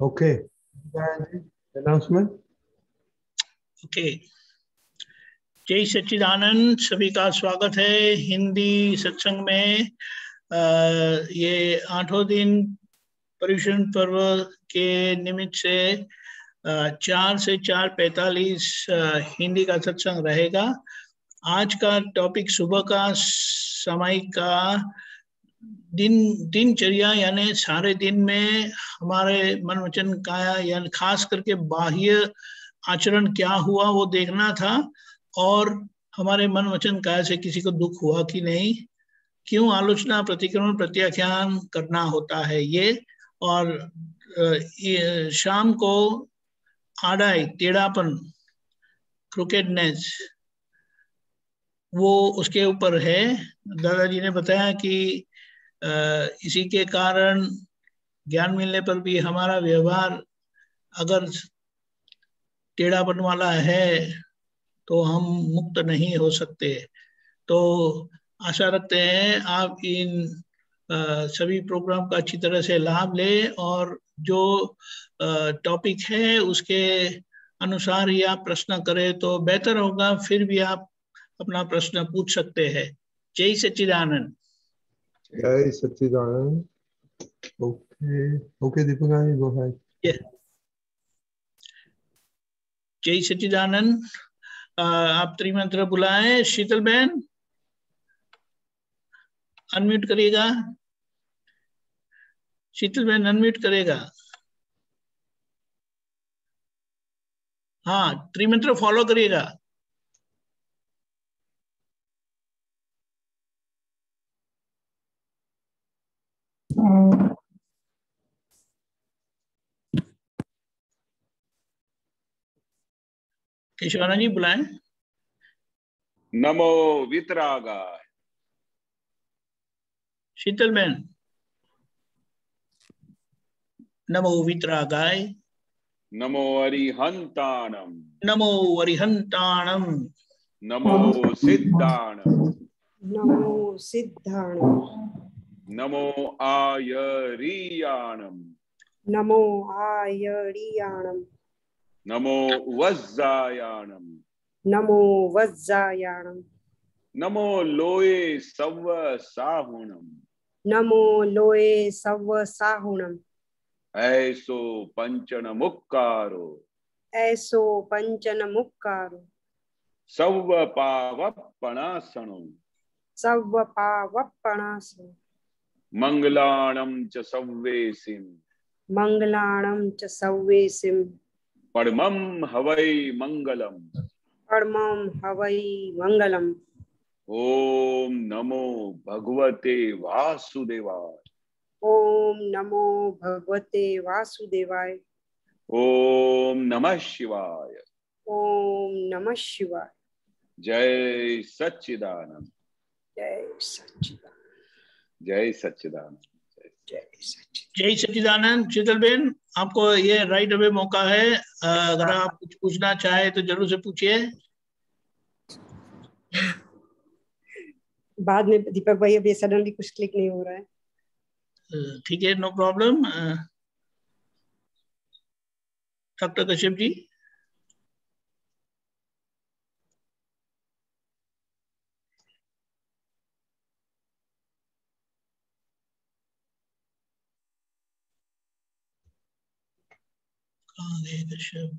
Okay, announcement. Okay, जय सच्चिदानंद। सभी का स्वागत है हिंदी सत्संग में। ये 8वां दिन पर्युषण पर्व के निमित्त से 4 से 4:45 हिंदी का सत्संग रहेगा। आज का टॉपिक सुबह का सामायिक का दिनचर्या, यानी सारे दिन में हमारे मन वचन काया यानी खास करके बाह्य आचरण क्या हुआ वो देखना था, और हमारे मन वचन काया से किसी को दुख हुआ कि नहीं, क्यों आलोचना प्रतिक्रमण प्रत्याख्यान करना होता है ये। और शाम को आड़ाई टेढ़ापन क्रोकेडनेस वो उसके ऊपर है। दादाजी ने बताया कि इसी के कारण ज्ञान मिलने पर भी हमारा व्यवहार अगर टेढ़ापन वाला है तो हम मुक्त नहीं हो सकते। तो आशा रखते हैं आप इन सभी प्रोग्राम का अच्छी तरह से लाभ लें, और जो टॉपिक है उसके अनुसार ही आप प्रश्न करें तो बेहतर होगा। फिर भी आप अपना प्रश्न पूछ सकते हैं। जय सच्चिदानंद। जय सच्चिदानंद। ओके ओके, दीपक भाई गो अहेड। जय सच्चिदानंद। आप त्रिमंत्र बुलाएं। शीतल बहन अनम्यूट करिएगा। शीतल बहन अनम्यूट करेगा। हाँ, त्रिमंत्र फॉलो करिएगा। केशवानंद जी बुलाएं। नमो वितरागाय। शीतल बहन नमो वितरागाय। नमो अरिहंताणम। नमो अरिहंताणम। नमो सिद्धाणम। नमो सिद्धाणम। नमो आयरियाणम। नमो आयरियाणम। नमो वज्जायाणम। नमो वज्जायाणम। नमो लोये सव्व साहुणम। नमो लोये सव्व साहुणम। ऐसो पंचन मुक्कारो। ऐसो पंचन मुक्कारो। सव्व पावप्पणासनो। सव्व पावप्पणासनो। मंगलाणम च सव्वेसिम। मंगलाणम च सव्वेसिम। परमं हवै मंगलम। परमं हवै मंगलम। ओम नमो भगवते वासुदेवाय। ओम नमो भगवते वासुदेवाय। ओम नमः शिवाय। ओम नमः शिवाय। जय सच्चिदानंद। जय सच्चिदानंद। जय सच्चिदानंद। जय सच्चिदानंद। जय सच्चिदानंद। शीतल बहन आपको ये राइट अवे मौका है। अगर आप कुछ पूछना चाहे तो जरूर से पूछिए। बाद में दीपक भाई अभी सडनली कुछ क्लिक नहीं हो रहा है। ठीक है, no problem. Doctor Kashyap ji. कहाँ गए कश्यप?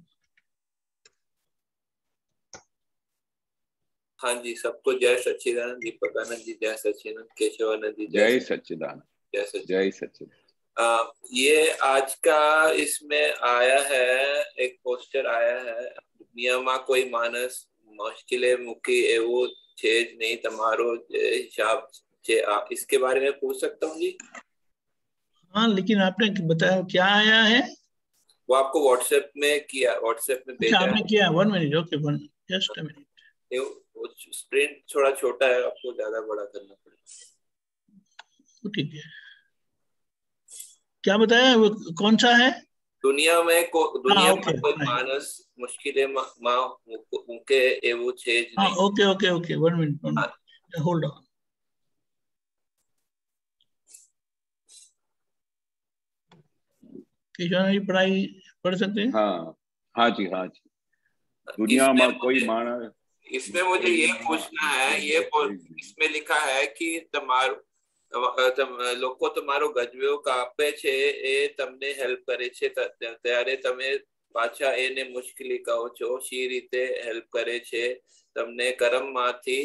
हाँ जी, सबको जय सच्चिदानंद। दीपक आनंद जी जय सच्चिदानंद। केशवानंद जी जय सच्चिदानंद। जय सच्चिदानंद। जय सच्चिदानंद। ये आज का इसमें आया है, एक पोस्टर आया है। दुनिया कोई मानस मुश्किले मुखी एवो छेज नहीं तमारो हिसाब से। इसके बारे में पूछ सकता हूँ जी? हाँ, लेकिन आपने बताया क्या आया है? वो आपको व्हाट्सएप में किया, व्हाट्सएप में भेजा। आपने किया? 1 minute. Okay, 1 just a minute. Screen थोड़ा छोटा है, आपको ज्यादा बड़ा करना पड़ेगा। ठीक है, क्या बताया? वो कौन सा है? दुनिया में दुनिया ओके, में कोई मानस मुश्किलें उनके एवो छेज नहीं। Okay okay okay, 1 minute, hold on. Keshav ji पढ़ाई पढ़ सकते हैं? हाँ हाँ जी, हाँ जी। दुनिया में कोई मानस, इसमें मुझे ये पूछना है, इसमें लिखा है कि લોકો તમારો ગજવ્યો કાપે છે એ તમને હેલ્પ કરે છે, ત્યારે તમે પાછા એને મુશ્કેલી કહો છો, શી રીતે હેલ્પ કરે છે તમને કર્મમાંથી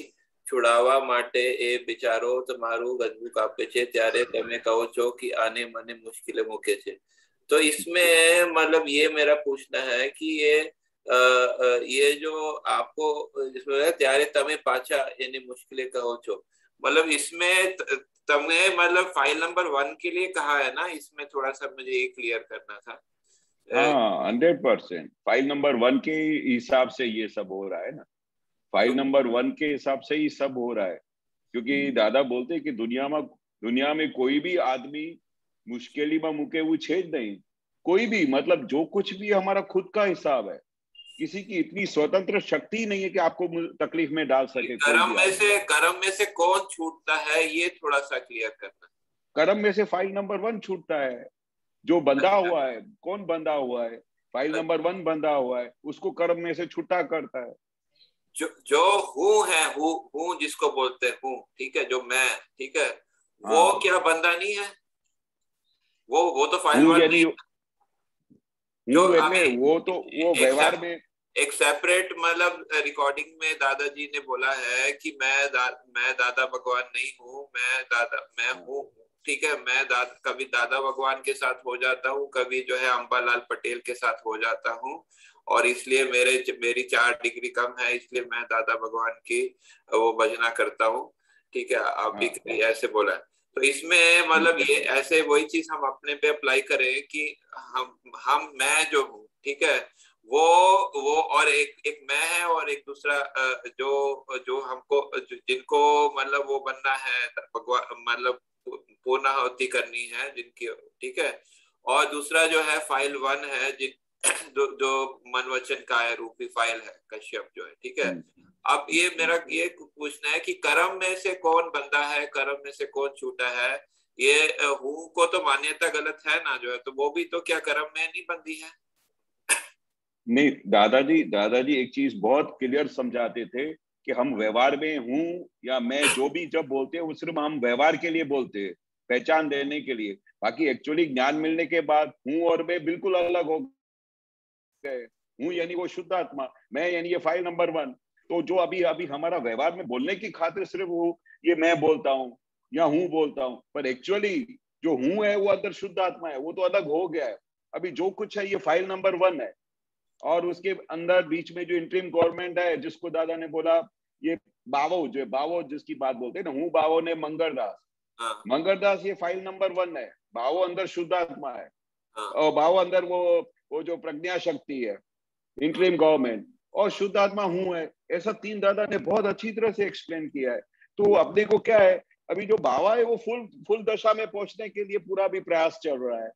છુડાવવા માટે એ બિચારો તમારું ગજવું કાપે છે, ત્યારે તમે કહો છો कि આને મને મુશ્કેલી મૂકે છે। तो इसमें मतलब ये मेरा पूछना है कि ये जो आपको जिसमें ત્યારે તમે પાછા એની મુશ્કેલી કહો છો, मतलब इसमें तमने मतलब फाइल नंबर 1 के लिए कहा है ना, इसमें थोड़ा सा मुझे ये क्लियर करना था। हाँ 100% फाइल नंबर 1 के हिसाब से ये सब हो रहा है ना, फाइल नंबर 1 के हिसाब से ही सब हो रहा है, क्योंकि दादा बोलते कि दुनिया में कोई भी आदमी मुश्किली में मुके वो छेद नहीं, कोई भी, मतलब जो कुछ भी हमारा खुद का हिसाब है, किसी की इतनी स्वतंत्र शक्ति नहीं है कि आपको तकलीफ में डाल सके। कर्म में से कौन छूटता है ये थोड़ा सा क्लियर करना। कर्म में से फाइल नंबर 1 छूटता है, जो बंधा हुआ है। कौन बंधा हुआ है? फाइल नंबर 1 बंधा हुआ है, उसको कर्म में से छुट्टा करता है। जो हूँ है, हूँ जिसको बोलते हैं हूँ, ठीक है, जो मैं, ठीक है, वो हाँ। क्या बंधा नहीं है? वो तो फाइल 1 नहीं, वो व्यवहार में एक सेपरेट, मतलब रिकॉर्डिंग में दादाजी ने बोला है कि मैं दादा भगवान नहीं हूँ, मैं हूँ, ठीक है, मैं कभी दादा भगवान के साथ हो जाता हूँ, कभी जो है अंबालाल पटेल के साथ हो जाता हूँ, और इसलिए मेरी 4 डिग्री कम है, इसलिए मैं दादा भगवान की वो भजना करता हूँ, ठीक है, आप भी ऐसे बोला है। तो इसमें मतलब ये ऐसे वही चीज हम अपने पे अप्लाई करें कि हम मैं जो हूँ, ठीक है, वो और एक मैं है, और एक दूसरा जो हमको जिनको मतलब वो बनना है भगवान, मतलब पूर्णाहुति करनी है जिनकी, ठीक है, और दूसरा जो है फाइल 1 है जो मन वचन काया रूपी फाइल है, कश्यप जो है, ठीक है। अब ये मेरा ये पूछना है कि कर्म में से कौन बंधा है, कर्म में से कौन छूटा है? ये हूँ को तो मान्यता गलत है ना जो है, तो वो भी तो क्या कर्म में नहीं बंधी है? नहीं, दादाजी एक चीज बहुत क्लियर समझाते थे कि हम व्यवहार में हूँ या मैं जो भी जब बोलते हैं वो सिर्फ हम व्यवहार के लिए बोलते हैं, पहचान देने के लिए। बाकी एक्चुअली ज्ञान मिलने के बाद हूँ और मैं बिल्कुल अलग हो गए। हूँ यानी वो शुद्ध आत्मा, मैं यानी ये फाइल नंबर 1। तो जो अभी हमारा व्यवहार में बोलने की खातिर सिर्फ हूँ, ये मैं बोलता हूँ या हूँ बोलता हूँ, पर एक्चुअली जो हूँ है वो अंदर शुद्ध आत्मा है, वो तो अलग हो गया है। अभी जो कुछ है ये फाइल नंबर 1 है, और उसके अंदर बीच में जो इंटरिम गवर्नमेंट है, जिसको दादा ने बोला ये बावो जिसकी बात बोलते हैं ना, हूँ बावो ने मंगलदास, ये फाइल नंबर 1 है। बावो अंदर शुद्ध आत्मा है, और बावो अंदर वो जो प्रज्ञा शक्ति है, इंटरिम गवर्नमेंट, और शुद्ध आत्मा हूँ है। ऐसा 3 दादा ने बहुत अच्छी तरह से एक्सप्लेन किया है। तो अपने को क्या है, अभी जो बावा है वो फुल दशा में पहुंचने के लिए पूरा भी प्रयास चल रहा है,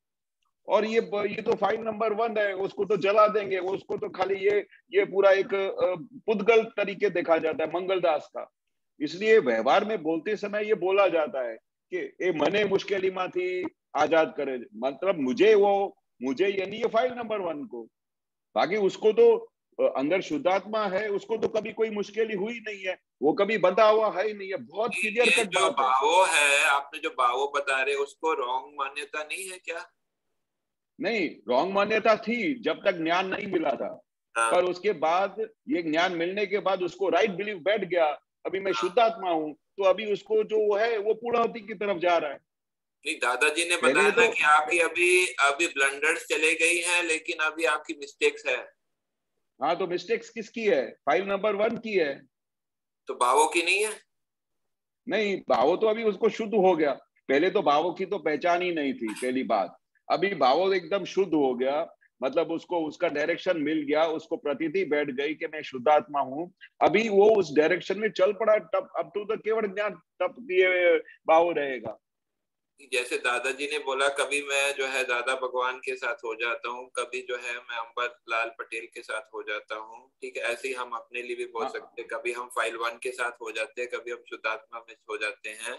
और ये तो फाइल नंबर 1 है, उसको तो जला देंगे, उसको तो खाली ये पूरा एक पुद्गल तरीके देखा जाता है मंगलदास का। इसलिए व्यवहार में बोलते समय ये बोला जाता है कि ए मने मुश्किली माथी आजाद करे, मतलब मुझे यानी ये फाइल नंबर 1 को। बाकी उसको तो अंदर शुद्धात्मा है, उसको तो कभी कोई मुश्किल हुई नहीं है, वो कभी बंधा हुआ है ही नहीं है। बहुत क्लियर कट जो बावो है, आपने जो बावो बता रहे, उसको रॉन्ग मान्यता नहीं है क्या? नहीं, रॉन्ग मान्यता थी जब तक ज्ञान नहीं मिला था। पर उसके बाद ये ज्ञान मिलने के बाद उसको राइट बिलीफ बैठ गया, अभी मैं शुद्धात्मा हूँ, तो अभी उसको जो है वो पूर्णाहुति की तरफ जा रहा है। नहीं, दादाजी ने बताया ना कि आपकी अभी ब्लंडर्स चले गई हैं, लेकिन अभी आपकी मिस्टेक्स है। हाँ, तो मिस्टेक्स किसकी है? फाइल नंबर 1 की है, तो बावो की नहीं है। नहीं, बावो तो अभी उसको शुद्ध हो गया। पहले तो बावो की तो पहचान ही नहीं थी, पहली बात। अभी बावो एकदम शुद्ध हो गया, मतलब उसको उसका डायरेक्शन मिल गया, उसको प्रतीति बैठ गई कि मैं शुद्धात्मा हूँ। अभी वो उस डायरेक्शन में चल पड़ा, तब अब तो केवल ज्ञान तब ये बावो रहेगा। जैसे दादाजी ने बोला, कभी मैं जो है दादा भगवान के साथ हो जाता हूँ, कभी जो है मैं अंबालाल पटेल के साथ हो जाता हूँ, ठीक है, ऐसे ही हम अपने लिए भी बोल सकते हैं। कभी हम फाइल 1 के साथ हो जाते हैं, कभी हम शुद्धात्मा में हो जाते हैं।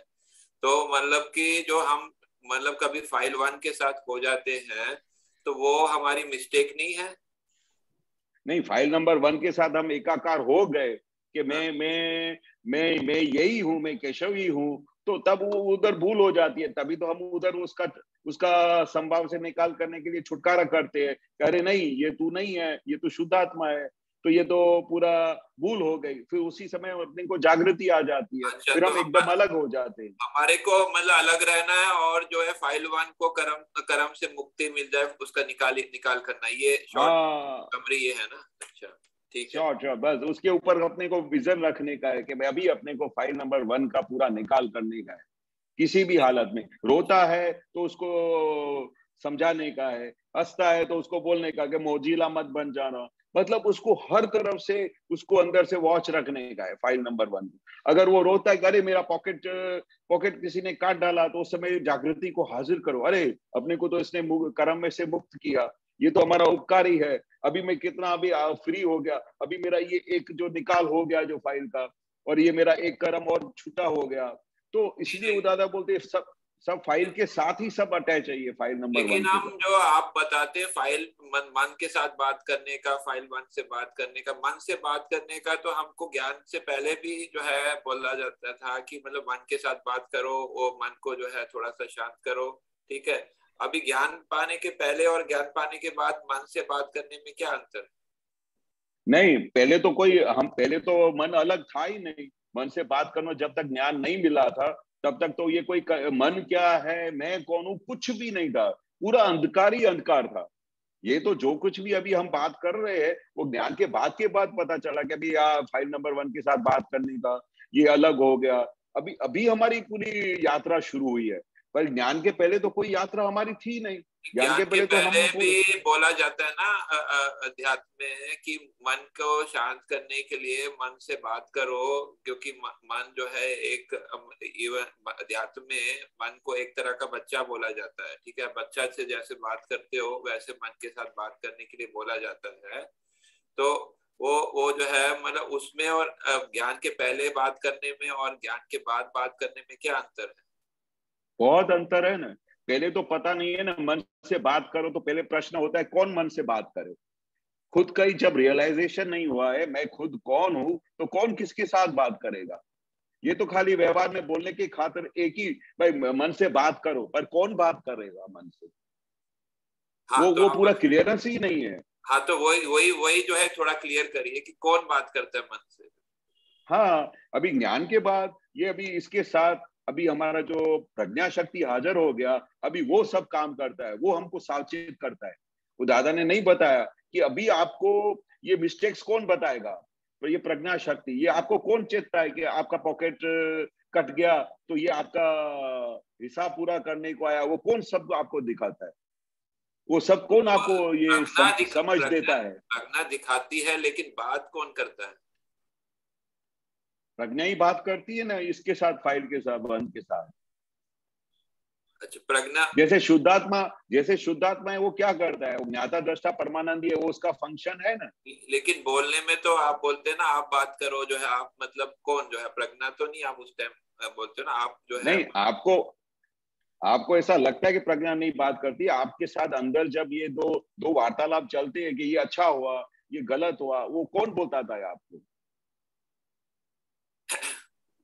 तो मतलब कि जो हम मतलब कभी फाइल 1 के साथ हो जाते हैं, तो वो हमारी मिस्टेक नहीं है? नहीं, फाइल नंबर 1 के साथ हम एकाकार हो गए कि मैं यही हूँ, मैं केशव ही हूँ, तो तब वो उधर भूल हो जाती है। तभी तो हम उधर उसका संभाव से निकाल करने के लिए छुटकारा करते हैं। अरे नहीं, ये तू नहीं है, ये तो शुद्ध आत्मा है, तो ये तो पूरा भूल हो गई। फिर उसी समय अपने को जागृति आ जाती है। अच्छा, फिर तो हम एकदम अलग हो जाते हैं। हमारे को मतलब अलग रहना है और जो है फाइल 1 को कर्म से मुक्ति मिल जाए उसका निकाल करना, ये शॉर्ट समरी ये है ना? अच्छा, ठीक है। शॉर्ट बस उसके ऊपर अपने को विजन रखने का है कि भाई अभी अपने को फाइल नंबर 1 का पूरा निकाल करने का है। किसी भी हालत में रोता है तो उसको समझाने का है, हंसता है तो उसको बोलने का कि मोजीला मत बन जाना। मतलब उसको हर तरफ से उसको अंदर से वॉच रखने का है फाइल नंबर 1। अगर वो रोता है कि अरे मेरा पॉकेट किसी ने काट डाला, तो उस समय जागृति को हाजिर करो। अरे अपने को तो इसने कर्म में से मुक्त किया, ये तो हमारा उपकारी है। अभी मैं कितना अभी फ्री हो गया, अभी मेरा ये एक जो निकाल हो गया जो फाइल का, और ये मेरा एक कर्म और छूटा हो गया। तो इसलिए वो दादा बोलते हैं सब फाइल के साथ ही सब अटैच है ये फाइल नंबर 1। लेकिन हम जो आप बताते हैं फाइल मन के साथ बात करने का, फाइल 1 से बात करने का, मन से बात करने का, तो हमको ज्ञान से पहले भी जो है बोला जाता था कि मतलब मन के साथ बात करो, वो मन को जो है थोड़ा सा शांत करो, ठीक है। अभी ज्ञान पाने के पहले और ज्ञान पाने के बाद मन से बात करने में क्या अंतर है? नहीं, पहले तो मन अलग था ही नहीं। मन से बात करना जब तक ज्ञान नहीं मिला था तब तक तो ये कोई मन क्या है, मैं कौन हूं, कुछ भी नहीं था। पूरा अंधकार ही अंधकार था। ये तो जो कुछ भी अभी हम बात कर रहे हैं वो ज्ञान के बाद पता चला कि अभी फाइल नंबर 1 के साथ बात करने का ये अलग हो गया। अभी हमारी पूरी यात्रा शुरू हुई है, पर ज्ञान के पहले तो कोई यात्रा हमारी थी नहीं। ज्ञान के पहले तो हम भी बोला जाता है ना अध्यात्म में कि मन को शांत करने के लिए मन से बात करो, क्योंकि मन जो है एक अध्यात्म में मन को एक तरह का बच्चा बोला जाता है, ठीक है। बच्चा से जैसे बात करते हो वैसे मन के साथ बात करने के लिए बोला जाता है। तो वो जो है मतलब उसमें और ज्ञान के पहले बात करने में और ज्ञान के बाद बात करने में क्या अंतर है? बहुत अंतर है ना। पहले तो पता नहीं है ना, मन से बात करो तो पहले प्रश्न होता है कौन मन से बात करे। खुद का ही जब रियलाइजेशन नहीं हुआ है मैं खुद कौन हूं, तो कौन किसके साथ बात करेगा। ये तो खाली व्यवहार में बोलने की खातिर एक ही भाई मन से बात करो, पर कौन बात करेगा मन से? हाँ, वो पूरा क्लियरेंस ही नहीं है। हाँ, तो वही जो है थोड़ा क्लियर करिए कि कौन बात करता है मन से। हाँ, अभी ज्ञान के बाद ये अभी इसके साथ अभी हमारा जो प्रज्ञा शक्ति हाजिर हो गया, अभी वो सब काम करता है, वो हमको सावचेत करता है। वो दादा ने नहीं बताया कि अभी आपको ये मिस्टेक्स कौन बताएगा, तो ये प्रज्ञा शक्ति, ये आपको कौन चेतता है कि आपका पॉकेट कट गया तो ये आपका हिसाब पूरा करने को आया, वो कौन सब आपको दिखाता है? वो सब कौन आपको ये समझ देता है? प्रज्ञा दिखाती है, लेकिन बात कौन करता है? प्रज्ञा ही बात करती है ना, इसके साथ, फाइल के साथ, बंद के साथ। अच्छा, प्रज्ञा जैसे शुद्धात्मा है, वो क्या करता है? वो ज्ञाता दृष्टा परमानंदी है, वो उसका फंक्शन है ना। लेकिन बोलने में तो आप बोलते हैं ना, आप बात करो, जो है आप मतलब कौन जो है प्रज्ञा तो नहीं, आप उस टाइम बोलते हो ना, आप जो है नहीं, आपको ऐसा लगता है कि प्रज्ञा नहीं बात करती। आपके साथ अंदर जब ये दो वार्तालाप चलते हैं कि ये अच्छा हुआ, ये गलत हुआ, वो कौन बोलता था आपको?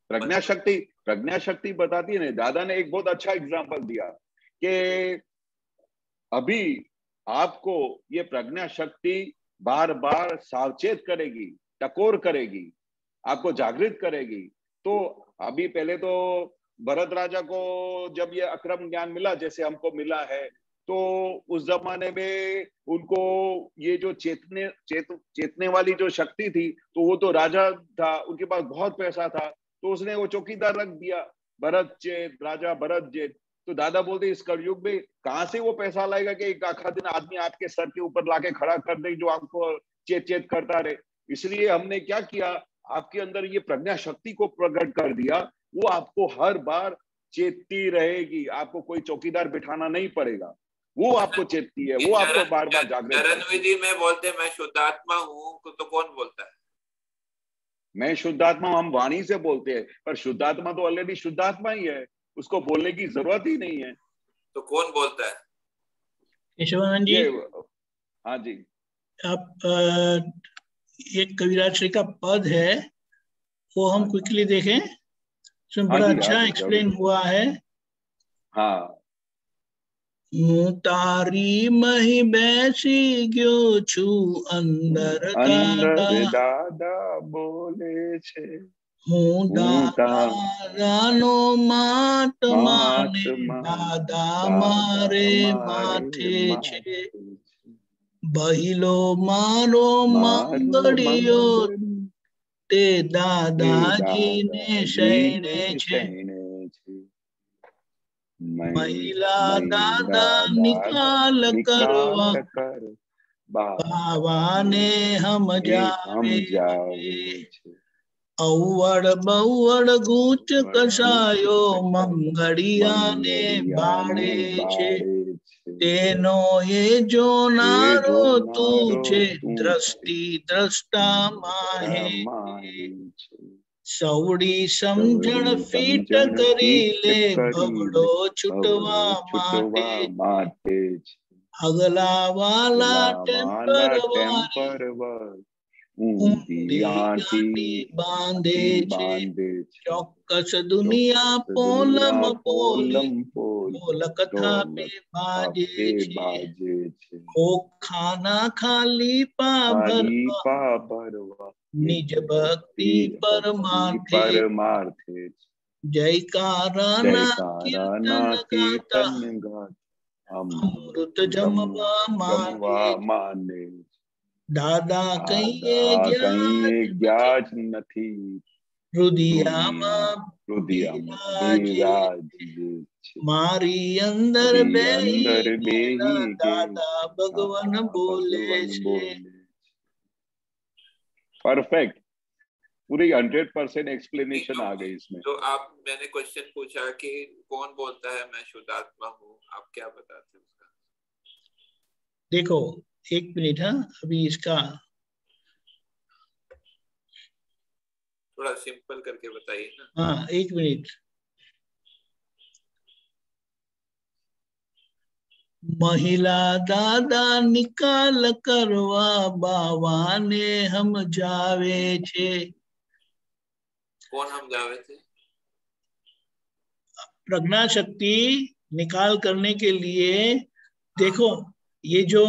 प्रज्ञा शक्ति बताती है ना। दादा ने एक बहुत अच्छा एग्जांपल दिया कि अभी आपको ये प्रज्ञा शक्ति बार बार सावचेत करेगी, टकोर करेगी, आपको जागृत करेगी। तो अभी पहले तो भरत राजा को जब ये अक्रम ज्ञान मिला, जैसे हमको मिला है, तो उस जमाने में उनको ये जो चेतने वाली जो शक्ति थी, तो वो तो राजा था, उनके पास बहुत पैसा था, तो उसने वो चौकीदार रख दिया, भरत चेत, राजा भरत चेत। तो दादा बोलते इस कलयुग में कहां से वो पैसा लाएगा कि एक आखा दिन आदमी आपके सर के ऊपर लाके खड़ा कर दे जो आपको चेत करता रहे। इसलिए हमने क्या किया, आपके अंदर ये प्रज्ञा शक्ति को प्रकट कर दिया। वो आपको हर बार चेतती रहेगी, आपको कोई चौकीदार बिठाना नहीं पड़ेगा, वो आपको चेतती है, वो आपको बार बार जागृत। चरण विधि में बोलते मैं शुद्धात्मा हूँ, तो कौन बोलता है मैं शुद्धात्मा? हम वाणी से बोलते हैं, पर शुद्धात्मा तो ऑलरेडी शुद्धात्मा ही है, उसको बोलने की जरूरत ही नहीं है। तो कौन बोलता है? केशवानंद जी, हाँ जी, आप एक कविराज श्री का पद है, वो हम क्विकली देखें, उसमें बड़ा अच्छा एक्सप्लेन हुआ है। हाँ, तारी मही बैसी गयो छु अंदर दादा बोले छे, હું દાદાનો માત માને દાદા મારે માથે છે, બહિલો મારો માંગડિયો તે દાદાજીને શયણે છે, મહિલા દાદા નિકાલ કરવા બાવાને સમજાવે છે, અવડ બવડ ગૂંચ કસાયો મંગળિયાને બાળે છે, તેનો એ જોનારો તું છે, દ્રષ્ટિ દ્રષ્ટા માહે સવડી સમજણ ફીટ કરી લે ભગડો છૂટવા માટે, અગલા વાલા ટેમ્પર વાળી ઊંધી આંટી બાંધે છે, ચોક્કસ દુનિયા પોલમ પોલી બોલ કથા पे बाजे छे, खोखाना खाली पा भरवा निज भक्ति परमार्थे, जयकारा कीर्तन गाता अमृत जमवा माने, दादा कहीं ज्ञात नहीं हृदयामा मारी अंदर बेही दादा भगवान बोले छे। परफेक्ट, पूरी 100% एक्सप्लेनेशन आ गई इसमें। तो मैंने क्वेश्चन पूछा कि कौन बोलता है मैं शुद्धात्मा हूँ, आप क्या बताते हैं उसका? देखो एक मिनट, हाँ अभी इसका थोड़ा सिंपल करके बताइए ना। हाँ एक मिनट। महिला दादा निकाल करवा बाबा ने हम जावे छे। कौन हम जावे थे? प्रज्ञा शक्ति निकाल करने के लिए। देखो ये जो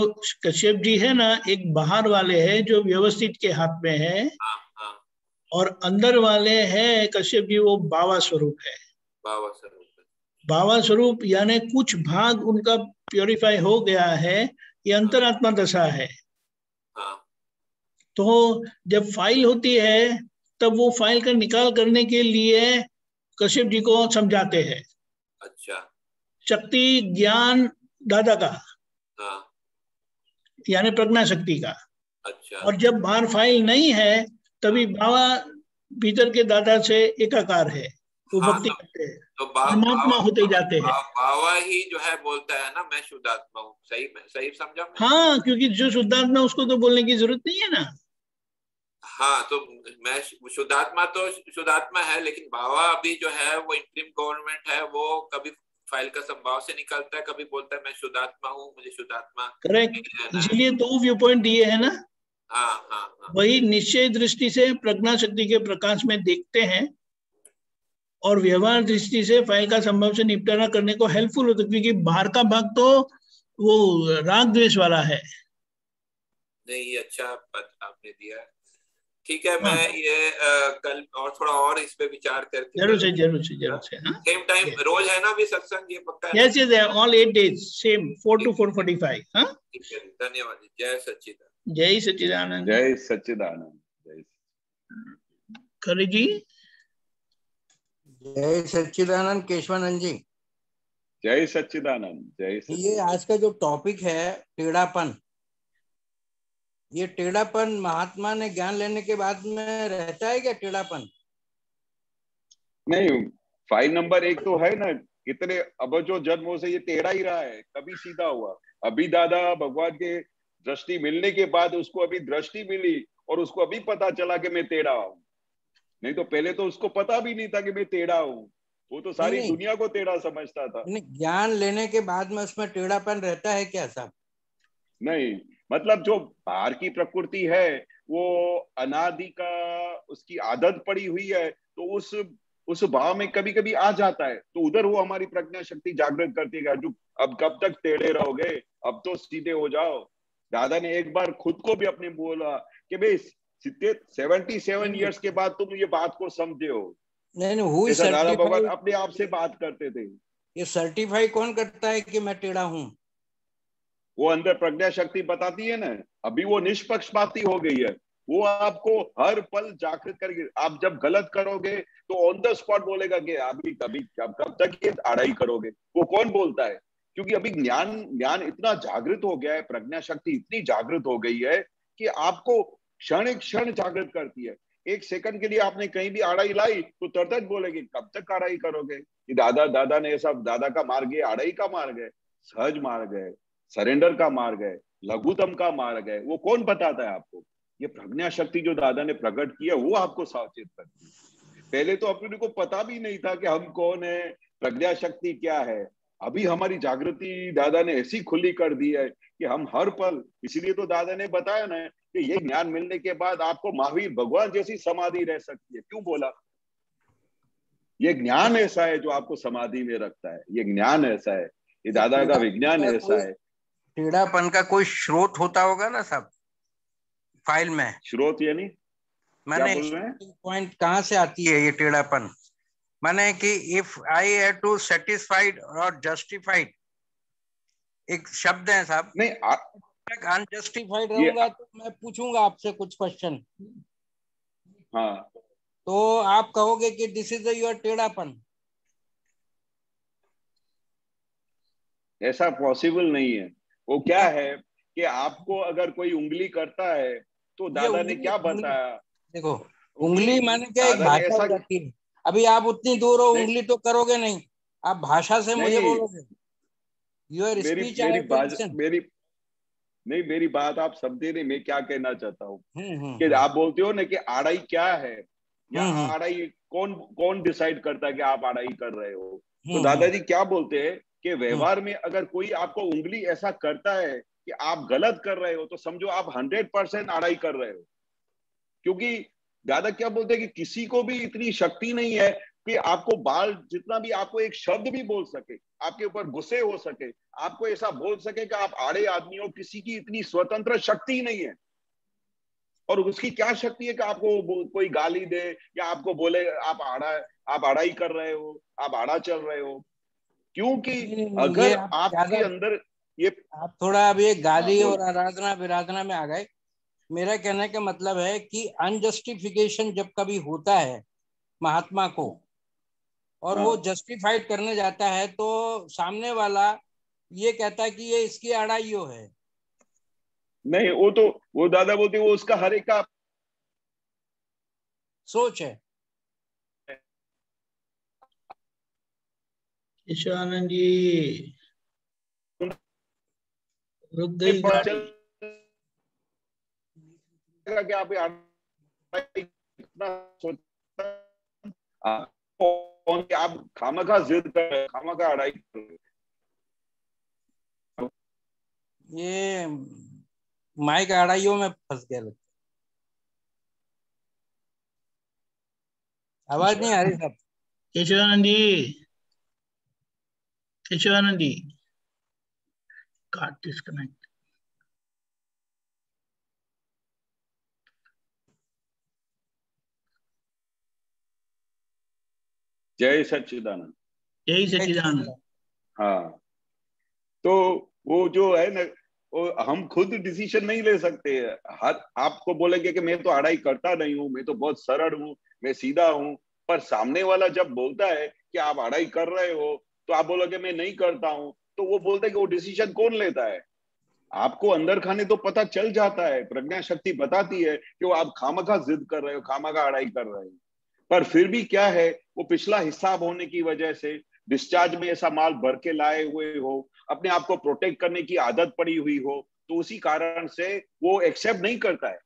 कश्यप जी है ना, एक बाहर वाले है जो व्यवस्थित के हाथ में है, और अंदर वाले हैं कश्यप जी, वो बाबा स्वरूप है। बाबा स्वरूप यानी कुछ भाग उनका प्योरीफाई हो गया है, ये अंतरात्मा दशा है। तो जब फाइल होती है तब वो फाइल का निकाल करने के लिए कश्यप जी को समझाते हैं। अच्छा। शक्ति ज्ञान दादा का, यानी प्रज्ञा शक्ति का। अच्छा। और जब बाहर फाइल नहीं है तभी बाबा भीतर के दादा से एकाकार है, वो भक्ति करते हैं, तो परमात्मा होते जाते हैं। बाबा ही जो है बोलता है ना मैं शुद्धात्मा हूँ, सही समझा मैं? हाँ, क्योंकि जो शुद्धात्मा उसको तो बोलने की जरूरत नहीं है ना। हाँ, तो मैं शुद्धात्मा है, लेकिन बाबा अभी जो है वो इंटरिम गवर्नमेंट है, वो कभी फाइल का संभाव से निकलता है, कभी बोलता है मैं शुद्धात्मा हूँ, मुझे शुद्धात्मा। करेक्ट, इसलिए दो व्यू पॉइंट दिए है ना। हाँ। वही निश्चय दृष्टि से प्रज्ञा शक्ति के प्रकाश में देखते हैं, और व्यवहार दृष्टि से फाइल का संभव से निपटारा करने को हेल्पफुल होता है, क्योंकि बाहर का भाग तो वो राग द्वेष वाला है। नहीं, ये अच्छा आपने दिया। ठीक है, मैं ये कल और थोड़ा और इस पे विचार करके जरूर से हाँ? सेम टाइम रोज है ना भी सत्संग, ये पक्का है? Yes all 8 days same 4 to 4:45। हाँ ठीक है, धन्यवाद। जय सच्चिदानंद। जय सच्चिदानंद। जय सच्चिदानंद। जय खरी जी। जय सच्चिदानंद केशवानंद जी। जय सच्चिदानंद। जय सच्चिदानंद। ये आज का जो टॉपिक है टेढ़ापन, ये टेढ़ापन महात्मा ने ज्ञान लेने के बाद में रहता है क्या टेढ़ापन? नहीं, फाइल नंबर 1 तो है ना, कितने अबजो जन्मों से ये टेढ़ा ही रहा है, कभी सीधा हुआ। अभी दादा भगवान के दृष्टि मिलने के बाद उसको अभी दृष्टि मिली और उसको अभी पता चला कि मैं टेढ़ा हूं, नहीं तो पहले तो उसको पता भी नहीं था कि मैं टेढ़ा हूं। वो तो सारी नहीं, दुनिया को टेढ़ा समझता था। ज्ञान लेने के बाद में उसमें टेढ़ापन रहता है क्या साहब? नहीं, मतलब जो बाहर की प्रकृति है वो अनादि का उसकी आदत पड़ी हुई है, तो उस भाव में कभी कभी आ जाता है, तो उधर वो हमारी प्रज्ञा शक्ति जागृत करती है। जो अब कब तक टेढ़े रहोगे, अब तो सीधे हो जाओ। दादा ने एक बार खुद को भी अपने बोला कि भाई 77 ईयर्स के बाद तुम ये बात को समझे हो। नहीं, ऐसा दादा भगवान अपने आप से बात करते थे। ये सर्टिफाई कौन करता है कि मैं टेढ़ा हूँ? वो अंदर प्रज्ञा शक्ति बताती है ना। अभी वो निष्पक्षपाती हो गई है, वो आपको हर पल जागृत करेगी। आप जब गलत करोगे तो ऑन द स्पॉट बोलेगा कि अभी कभी कब तक ये आड़ाई करोगे। वो कौन बोलता है? क्योंकि अभी ज्ञान इतना जागृत हो गया है, प्रज्ञा शक्ति इतनी जागृत हो गई है कि आपको क्षण क्षण जागृत करती है। एक सेकंड के लिए आपने कहीं भी आड़ाई लाई तो तुरंत बोलेगी कब तक आड़ाई करोगे। कि दादा ने ऐसा, दादा का मार्ग है आड़ाई का मार्ग है, सहज मार्ग है, सरेंडर का मार्ग है, लघुतम का मार्ग है। वो कौन बताता है आपको? ये प्रज्ञा शक्ति जो दादा ने प्रकट किया वो आपको सावचेत करती है। पहले तो अपने को पता भी नहीं था कि हम कौन है, प्रज्ञा शक्ति क्या है। अभी हमारी जागृति दादा ने ऐसी खुली कर दी है कि हम हर पल, इसीलिए तो दादा ने बताया ना कि ये ज्ञान मिलने के बाद आपको महावीर भगवान जैसी समाधि रह सकती है। क्यों बोला? ये ज्ञान ऐसा है जो आपको समाधि में रखता है। ये ज्ञान ऐसा है, ये दादा का विज्ञान ऐसा है। टेढ़ापन का कोई स्रोत होता होगा ना सब फाइल में? स्रोत यानी मैंने पॉइंट कहाँ से आती है ये टेढ़ापन? माने कि if I have to satisfied और जस्टिफाइड, एक शब्द है साहब। नहीं, अनजस्टिफाइड रहूंगा तो मैं पूछूंगा आपसे कुछ क्वेश्चन। हाँ, तो आप कहोगे कि दिस इज योर टेढ़ापन। ऐसा पॉसिबल नहीं है। वो क्या है कि आपको अगर कोई उंगली करता है तो दादा ने क्या बताया? देखो, उंगली माने क्या, एक भाषा हो जाती है। अभी आप उतनी दूर हो, उंगली तो करोगे नहीं, आप भाषा से मुझे बोलोगे। योर स्पीच मेरी बात आप समझे नहीं। मैं क्या कहना चाहता हूँ कि आप बोलते हो ना कि आड़ाई क्या है, या आड़ाई कौन डिसाइड करता है कि आप आड़ाई कर रहे हो। तो दादाजी क्या बोलते हैं कि व्यवहार में अगर कोई आपको उंगली ऐसा करता है कि आप गलत कर रहे हो, तो समझो आप 100% आड़ाई कर रहे हो। क्योंकि दादा क्या बोलते हैं कि किसी को भी इतनी शक्ति नहीं है कि आपको बाल जितना भी, आपको एक शब्द भी बोल सके, आपके ऊपर गुस्से हो सके, आपको ऐसा बोल सके कि आप आड़े आदमी हो। किसी की इतनी स्वतंत्र शक्ति नहीं है। और उसकी क्या शक्ति है कि आपको कोई गाली दे या आपको बोले आप आड़ाई कर रहे हो, आप आड़ा चल रहे हो। क्योंकि अगर आपके अंदर ये, आप थोड़ा अब ये गाली और आराधना विराधना में आ गए। मेरा कहने का मतलब है कि अनजस्टिफिकेशन जब कभी होता है महात्मा को, और वो जस्टिफाइड करने जाता है, तो सामने वाला ये कहता है कि ये इसकी आड़ाइयो है। नहीं, वो दादा बोलते वो उसका हर एक का सोच है। ईशानंद जी रुक गई गाड़ी। कि आप आप खामखा जिद कर रहे, खामखा अड़ाई कर रहे। ये माइक आड़ाइयों में फंस गया लगता। आवाज नहीं आ रही साहब। केशवानंद जी कार्ड डिस्कनेक्ट। जय सच्चिदानंद। जय सच्चिदानंद। हाँ, तो वो जो है ना, वो हम खुद डिसीजन नहीं ले सकते। आपको बोलेंगे कि मैं तो आड़ाई करता नहीं हूँ, मैं तो बहुत सरल हूँ, मैं सीधा हूँ। पर सामने वाला जब बोलता है कि आप आड़ाई कर रहे हो, तो आप बोलोगे मैं नहीं करता हूँ। तो वो बोलते हैं कि वो डिसीजन कौन लेता है? आपको अंदर खाने तो पता चल जाता है, प्रज्ञा शक्ति बताती है कि वो आप खामखा जिद कर रहे हो, खामखा अड़ाई कर रहे हो। पर फिर भी क्या है, वो पिछला हिसाब होने की वजह से डिस्चार्ज में ऐसा माल भर के लाए हुए हो, अपने आप को प्रोटेक्ट करने की आदत पड़ी हुई हो, तो उसी कारण से वो एक्सेप्ट नहीं करता है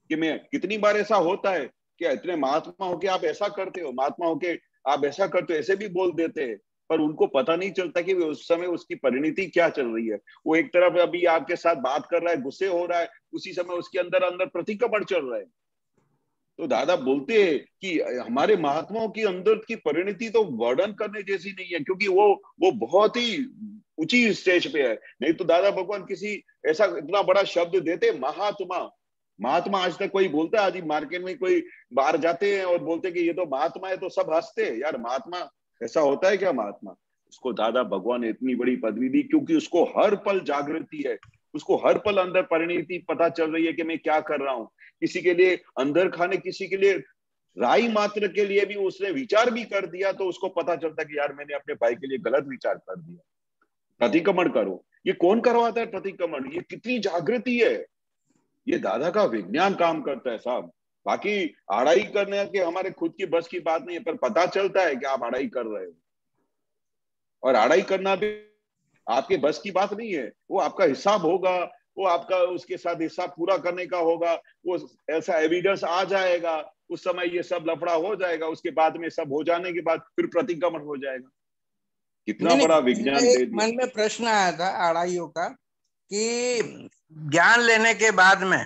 कि मैं, कितनी बार ऐसा होता है कि इतने महात्मा होके आप ऐसा करते हो, महात्मा होके आप ऐसा करते हो, ऐसे भी बोल देते हैं, पर उनको पता नहीं चलता कि उस समय उसकी परिणति क्या चल रही है। वो एक तरफ अभी आपके साथ बात कर रहा है, गुस्से हो रहा है, उसी समय उसके अंदर अंदर प्रतिक्रमण चल रहा है। तो दादा बोलते हैं कि हमारे महात्माओं की अंदर की परिणति तो वर्णन करने जैसी नहीं है, क्योंकि वो बहुत ही ऊंची स्टेज पे है। नहीं तो दादा भगवान किसी ऐसा इतना बड़ा शब्द देते, महात्मा। महात्मा आज तक कोई बोलता है? आज मार्केट में कोई बाहर जाते हैं और बोलते कि ये तो महात्मा है, तो सब हंसते हैं। यार महात्मा ऐसा होता है क्या महात्मा? उसको दादा भगवान ने इतनी बड़ी पदवी दी क्योंकि उसको हर पल जागृति है, उसको हर पल अंदर परिणति पता चल रही है कि मैं क्या कर रहा हूँ। किसी के लिए अंदर खाने, किसी के लिए राई मात्र के लिए भी उसने विचार भी कर दिया तो उसको पता चलता कि यार मैंने अपने भाई के लिए गलत विचार कर दिया। प्रतिक्रमण करो, ये कौन करवाता है प्रतिक्रमण? ये कितनी जागृति है, ये दादा का विज्ञान काम करता है साहब। बाकी आड़ाई करने के हमारे खुद की बस की बात नहीं है, पर पता चलता है कि आप आड़ाई कर रहे हो, और आड़ाई करना भी आपके बस की बात नहीं है। वो आपका हिसाब होगा, वो आपका उसके साथ हिसाब पूरा करने का होगा, वो ऐसा एविडेंस आ जाएगा, उस समय ये सब लफड़ा हो जाएगा, उसके बाद में सब हो जाने के बाद फिर प्रतिक्रमण हो जाएगा। कितना बड़ा विज्ञान दे दिया। मन में प्रश्न आया था आड़ाइयों का कि ज्ञान लेने के बाद में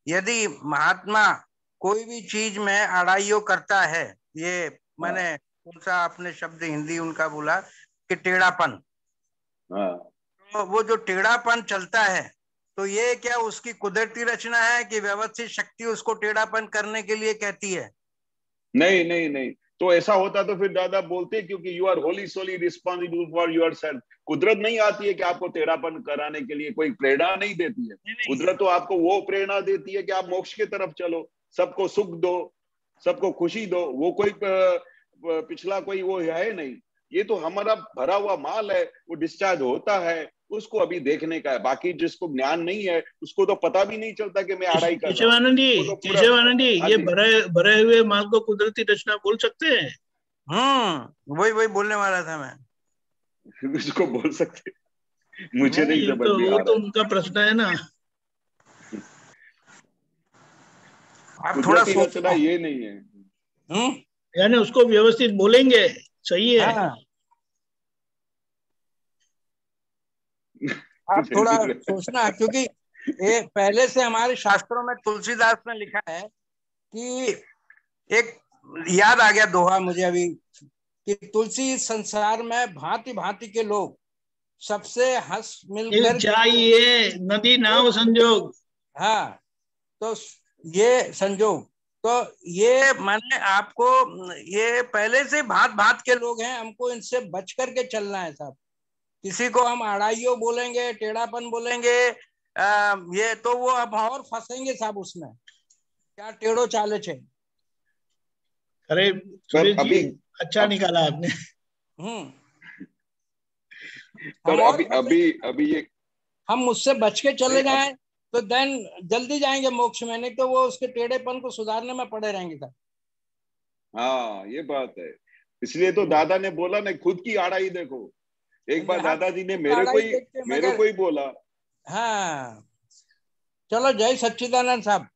यदि महात्मा कोई भी चीज में आड़ाइयों करता है, ये मैंने कौन सा आपने शब्द हिंदी उनका बोला कि टेढ़ापन, तो वो जो टेढ़ापन चलता है, तो ये क्या उसकी कुदरती रचना है कि व्यवस्थित शक्ति उसको टेढ़ापन करने के लिए कहती है? नहीं नहीं नहीं, तो ऐसा होता तो फिर दादा बोलते क्योंकि you are wholly solely responsible for your self. कुदरत नहीं आती है कि आपको टेढ़ापन कराने के लिए, कोई प्रेरणा नहीं देती है। कुदरत तो आपको वो प्रेरणा देती है कि आप मोक्ष की तरफ चलो, सबको सुख दो, सबको खुशी दो। वो कोई पिछला कोई वो है नहीं, ये तो हमारा भरा हुआ माल है, वो डिस्चार्ज होता है, उसको अभी देखने का है। बाकी जिसको ज्ञान नहीं है उसको तो पता भी नहीं चलता कि मैं आड़ाई कर रहा हूं। केशवानंद जी, ये भरे हुए माल को कुदरती रचना बोल सकते हैं? वही बोलने वाला था मैं। उसको बोल सकते, मुझे नहीं समझ में आ रहा। तो उनका प्रश्न है ना। आप थोड़ा रचना ये नहीं है, यानी उसको व्यवस्थित बोलेंगे, सही है। आप थोड़ा सोचना, क्योंकि ये पहले से हमारे शास्त्रों में तुलसीदास ने लिखा है कि एक याद आ गया दोहा मुझे अभी कि तुलसी संसार में भांति भांति के लोग सबसे हंस मिलकर चाहिए नदी नाव संजोग। हाँ, तो ये संजोग, तो ये मैंने आपको, ये पहले से भांत भांत के लोग हैं, हमको इनसे बच करके चलना है साहब। किसी को हम आड़ाइयों बोलेंगे, टेढ़ापन बोलेंगे, ये तो वो अब और फंसेंगे साहब उसमें, क्या टेढ़ो चाले छे। अरे अभी अच्छा निकाला आपने। पर अभी ये हम मुझसे बच के चले जाएं तो देन जल्दी जाएंगे मोक्ष में, नहीं तो वो उसके टेढ़ेपन को सुधारने में पड़े रहेंगे साहब। हाँ ये बात है, इसलिए तो दादा ने बोला ना, खुद की आड़ाई देखो। एक बार दादाजी ने मेरे को ही बोला। हाँ चलो, जय सच्चिदानंद साहब।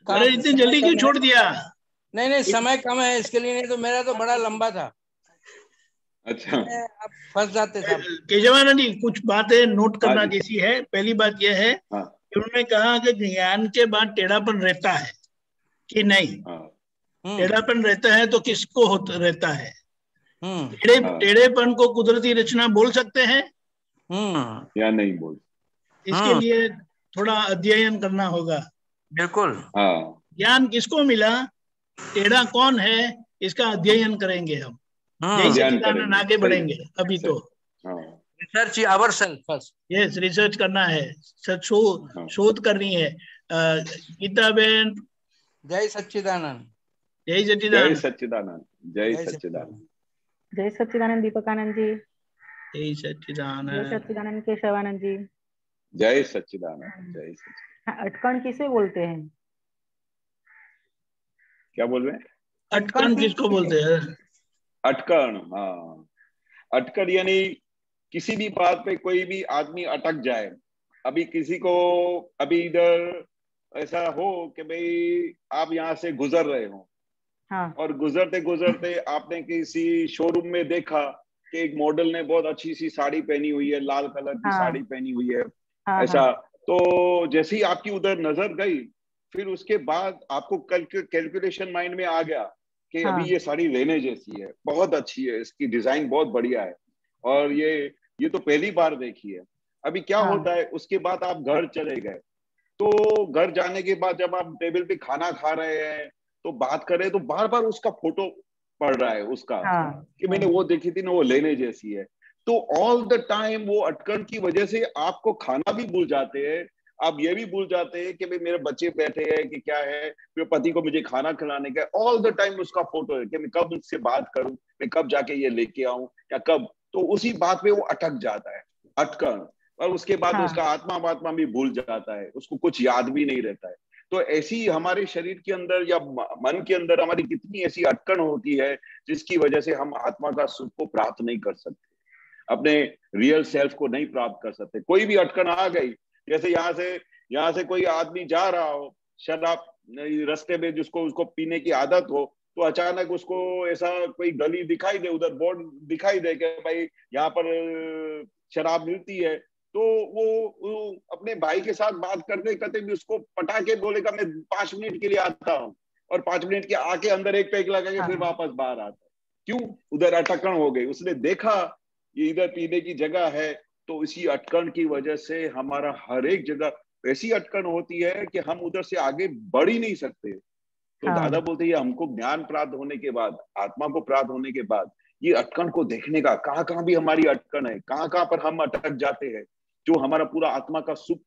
अरे इतनी जल्दी क्यों छोड़ दिया? नहीं समय कम है इसके लिए, नहीं तो मेरा तो बड़ा लंबा था। अच्छा, आप फंस जाते साहब। केशवानंद जी, कुछ बातें नोट करना जैसी है। पहली बात यह है कि उन्होंने कहा कि ज्ञान के बाद टेढ़ापन रहता है कि नहीं। टेढ़ापन रहता है तो किसको रहता है? टेढ़ेपन को कुदरती रचना बोल सकते हैं या नहीं बोल? इसके लिए थोड़ा अध्ययन करना होगा। बिल्कुल। ज्ञान किसको मिला, टेढ़ा कौन है, इसका अध्ययन करेंगे हम। जैसे आगे बढ़ेंगे। अभी तो research ourself first. Yes, research करना है, शोध करनी है। गीता बेन, जय सच्चिदानंद। जय सच्चिदानंद। जय सच्चिदानंद। जय सच्चिदानंद। जय सच्चिदानंद दीपकानंद जी। जय सच्चिदानंद। जय सच्चिदानंद केशवानंद जी। जय सच्चिदानंद। जय सच्चिदानंद। अटकन किसे बोलते हैं? क्या बोल रहे हैं? अटकन किसको बोलते हैं? अटकन, हाँ, अटकन यानी किसी भी बात पे कोई भी आदमी अटक जाए। अभी किसी को अभी इधर ऐसा हो कि भाई आप यहाँ से गुजर रहे हो, हाँ और गुजरते गुजरते आपने किसी शोरूम में देखा कि एक मॉडल ने बहुत अच्छी सी साड़ी पहनी हुई है, लाल कलर की हाँ साड़ी पहनी हुई है, हाँ ऐसा। तो जैसे ही आपकी उधर नजर गई, फिर उसके बाद आपको कैलकुलेशन माइंड में आ गया कि हाँ अभी ये साड़ी लेने जैसी है, बहुत अच्छी है, इसकी डिजाइन बहुत बढ़िया है, और ये तो पहली बार देखी है। अभी क्या हाँ होता है, उसके बाद आप घर चले गए, तो घर जाने के बाद जब आप टेबल पे खाना खा रहे हैं तो बात कर रहे हैं, तो बार बार उसका फोटो पड़ रहा है उसका, हाँ कि मैंने वो देखी थी ना, वो लेने जैसी है। तो ऑल द टाइम वो अटकन की वजह से आपको खाना भी भूल जाते हैं, आप ये भी भूल जाते हैं कि भाई मेरे बच्चे बैठे हैं कि क्या है, मेरे पति को मुझे खाना खिलाने का, ऑल द टाइम उसका फोटो है कि मैं कब उससे बात करूं, मैं कब जाके ये लेके आऊं या कब। तो उसी बात पे वो अटक जाता है, अटकन। और उसके बाद हाँ उसका आत्मा वात्मा भी भूल जाता है, उसको कुछ याद भी नहीं रहता है। तो ऐसी हमारे शरीर के अंदर या मन के अंदर हमारी कितनी ऐसी अटकन होती है जिसकी वजह से हम आत्मा का सुख को प्राप्त नहीं कर सकते, अपने रियल सेल्फ को नहीं प्राप्त कर सकते। कोई भी अटकन आ गई, जैसे यहाँ से कोई आदमी जा रहा हो शराब रास्ते में, जिसको उसको पीने की आदत हो, तो अचानक उसको ऐसा कोई गली दिखाई दे, उधर बोर्ड दिखाई दे कि भाई यहाँ पर शराब मिलती है, तो वो अपने भाई के साथ बात करते करते भी उसको पटा के बोलेगा मैं 5 मिनट के लिए आता हूँ, और 5 मिनट के आके अंदर एक पैक लगा के फिर वापस बाहर आता है। क्यों? उधर अटकन हो गई, उसने देखा ये इधर पीने की जगह है। तो इसी अटकन की वजह से हमारा हर एक जगह ऐसी अटकन होती है कि हम उधर से आगे बढ़ ही नहीं सकते। तो हाँ दादा बोलते हैं हमको ज्ञान प्राप्त होने के बाद, आत्मा को प्राप्त होने के बाद, ये अटकन को देखने का, कहाँ कहाँ भी हमारी अटकन है, कहाँ कहाँ पर हम अटक जाते हैं, जो हमारा पूरा आत्मा का सुख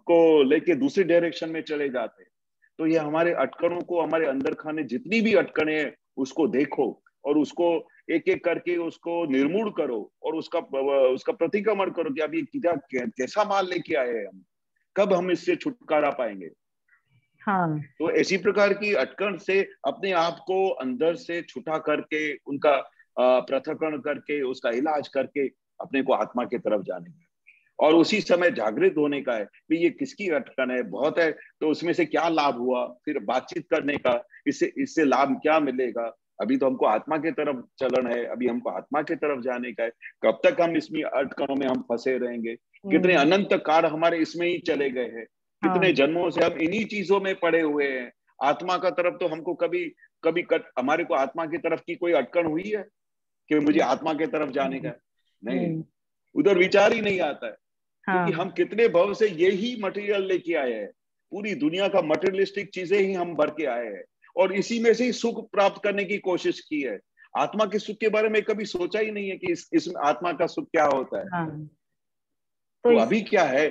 को लेके दूसरे डायरेक्शन में चले जाते हैं। तो ये हमारे अटकनों को, हमारे अंदर खाने जितनी भी अटकने हैं उसको देखो, और उसको एक एक करके उसको निर्मूल करो, और उसका प्रतिक्रमण करो कि अब ये कैसा माल लेके आए हैं हम, कब हम इससे छुटकारा पाएंगे। हाँ तो ऐसी प्रकार की अटकन से अपने आप को अंदर से छुटा करके, उनका पृथक्करण करके, उसका इलाज करके अपने को आत्मा की तरफ जाने का, और उसी समय जागृत होने का है कि ये किसकी अटकन है, बहुत है तो उसमें से क्या लाभ हुआ, फिर बातचीत करने का, इससे लाभ क्या मिलेगा। अभी तो हमको आत्मा की तरफ चलन है, अभी हमको आत्मा की तरफ जाने का है। कब तक हम इसमें अटकनों में हम फंसे रहेंगे? कितने अनंत काल हमारे इसमें ही चले गए हैं, कितने जन्मों से हम इन्हीं चीजों में पड़े हुए हैं। आत्मा का तरफ तो हमको कभी हमारे को आत्मा की तरफ की कोई अटकन हुई है कि मुझे आत्मा की तरफ जाने का? नहीं, उधर विचार ही नहीं आता है। क्योंकि हम कितने भव से यही मटेरियल लेके आए हैं, पूरी दुनिया का मटेरियलिस्टिक चीजें ही हम भर के आए हैं, और इसी में से ही सुख प्राप्त करने की कोशिश की है। आत्मा के सुख के बारे में कभी सोचा ही नहीं है कि इसमें आत्मा का सुख क्या होता है। हाँ तो अभी क्या है,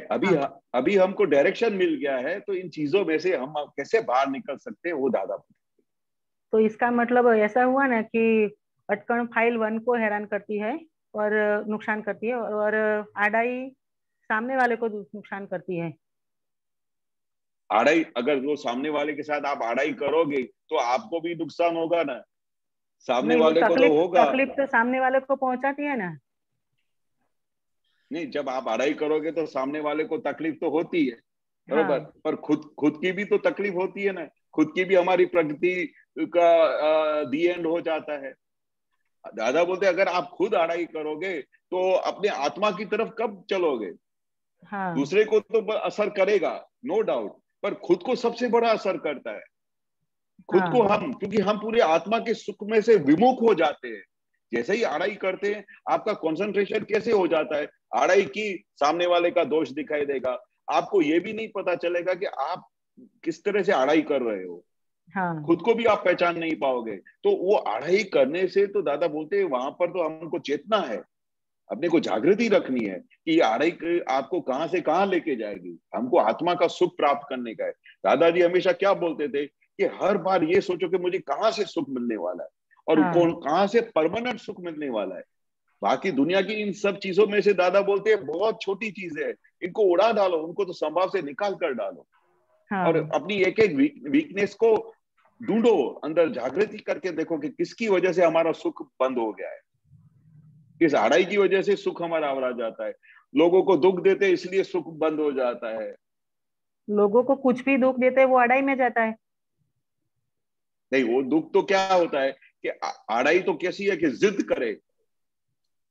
अभी हमको डायरेक्शन मिल गया है, तो इन चीजों में से हम कैसे बाहर निकल सकते हैं, वो दादा। तो इसका मतलब ऐसा हुआ ना कि अटकन फाइल 1 को हैरान करती है और नुकसान करती है, और आड़ाई सामने वाले को नुकसान करती है। आड़ाई, अगर वो सामने वाले के साथ आप आड़ाई करोगे तो आपको भी नुकसान होगा ना, सामने नहीं, वो वाले को तो होगा। तकलीफ तो सामने वाले को पहुंचाती है ना। नहीं, जब आप आड़ाई करोगे तो सामने वाले को तकलीफ तो होती है, बरोबर। हाँ पर खुद की भी तो तकलीफ होती है ना, खुद की भी हमारी प्रगति का दी एंड हो जाता है। दादा बोलते अगर आप खुद आड़ाई करोगे तो अपने आत्मा की तरफ कब चलोगे? हाँ दूसरे को तो असर करेगा, नो डाउट, पर खुद को सबसे बड़ा असर करता है। खुद को हम, क्योंकि हम पूरे आत्मा के सुख में से विमुख हो जाते हैं। जैसे ही आड़ाई करते हैं, आपका कंसंट्रेशन कैसे हो जाता है, आड़ाई की सामने वाले का दोष दिखाई देगा, आपको ये भी नहीं पता चलेगा कि आप किस तरह से आड़ाई कर रहे हो। हाँ खुद को भी आप पहचान नहीं पाओगे। तो वो आड़ाई करने से तो दादा बोलते हैं वहां पर तो हमको चेतना है, अपने को जागृति रखनी है कि ये आड़ाई आपको कहां से कहां लेके जाएगी। हमको आत्मा का सुख प्राप्त करने का है। दादाजी हमेशा क्या बोलते थे कि हर बार ये सोचो कि मुझे कहां से सुख मिलने वाला है, और कहां से परमानेंट सुख मिलने वाला है। बाकी दुनिया की इन सब चीजों में से दादा बोलते हैं बहुत छोटी चीजें है, इनको उड़ा डालो, उनको तो संभव से निकाल कर डालो, और अपनी एक एक वीकनेस को ढूंढो, अंदर जागृति करके देखो कि किसकी वजह से हमारा सुख बंद हो गया है, किस आड़ाई की वजह से सुख हमारा आवरा जाता है। लोगों को दुख देते इसलिए सुख बंद हो जाता है। लोगों को कुछ भी दुख देते हैं वो अड़ाई में जाता है। नहीं, वो दुख तो क्या होता है कि आड़ाई तो कैसी है कि जिद करे,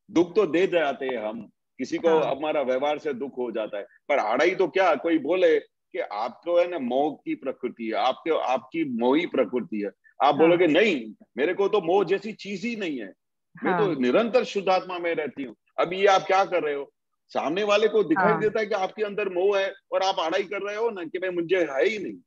दुख तो दे जाते हैं हम, किसी को हमारा व्यवहार से दुख हो जाता है, पर आड़ाई तो क्या, कोई बोले कि आपको है ना मोह की प्रकृति है, आपकी मोही प्रकृति है, आप बोलोगे नहीं मेरे को तो मोह जैसी चीज ही नहीं है, मैं तो निरंतर शुद्धात्मा में रहती हूँ। अब ये आप क्या कर रहे हो, सामने वाले को दिखाई देता है कि आपके अंदर मोह है और आप आड़ाई कर रहे हो ना कि मैं मुझे है ही नहीं।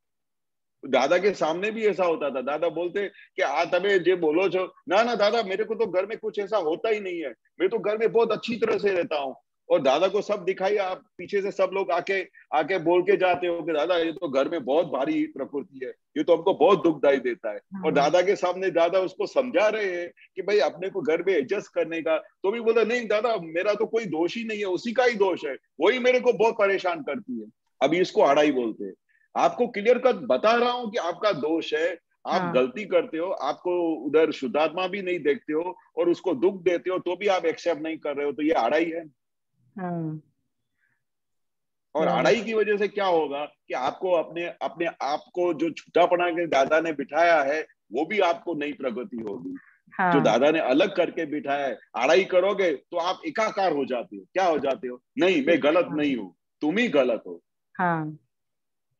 दादा के सामने भी ऐसा होता था, दादा बोलते कि आ तबे जे बोलो छो, ना ना दादा मेरे को तो घर में कुछ ऐसा होता ही नहीं है, मैं तो घर में बहुत अच्छी तरह से रहता हूँ। और दादा को सब दिखाई, आप पीछे से सब लोग आके बोल के जाते हो कि दादा ये तो घर में बहुत भारी प्रकृति है, ये तो हमको बहुत दुखदाई देता है। और दादा के सामने दादा उसको समझा रहे हैं कि भाई अपने को घर में एडजस्ट करने का, तो भी बोला नहीं दादा मेरा तो कोई दोष ही नहीं है, उसी का ही दोष है, वही मेरे को बहुत परेशान करती है। अभी इसको आड़ाई बोलते हैं। आपको क्लियर कट बता रहा हूं कि आपका दोष है, आप गलती करते हो, आपको उधर शुद्धात्मा भी नहीं देखते हो और उसको दुख देते हो तो भी आप एक्सेप्ट नहीं कर रहे हो, तो ये आड़ाई है। और आड़ाई की वजह से क्या होगा कि आपको अपने आप को जो छूटापना के दादा ने बिठाया है वो भी आपको नई प्रगति होगी। जो दादा ने अलग करके बिठाया है, आड़ाई करोगे तो आप एकाकार हो जाते हो। क्या हो जाते हो, नहीं मैं गलत नहीं हूं, तुम ही गलत हो।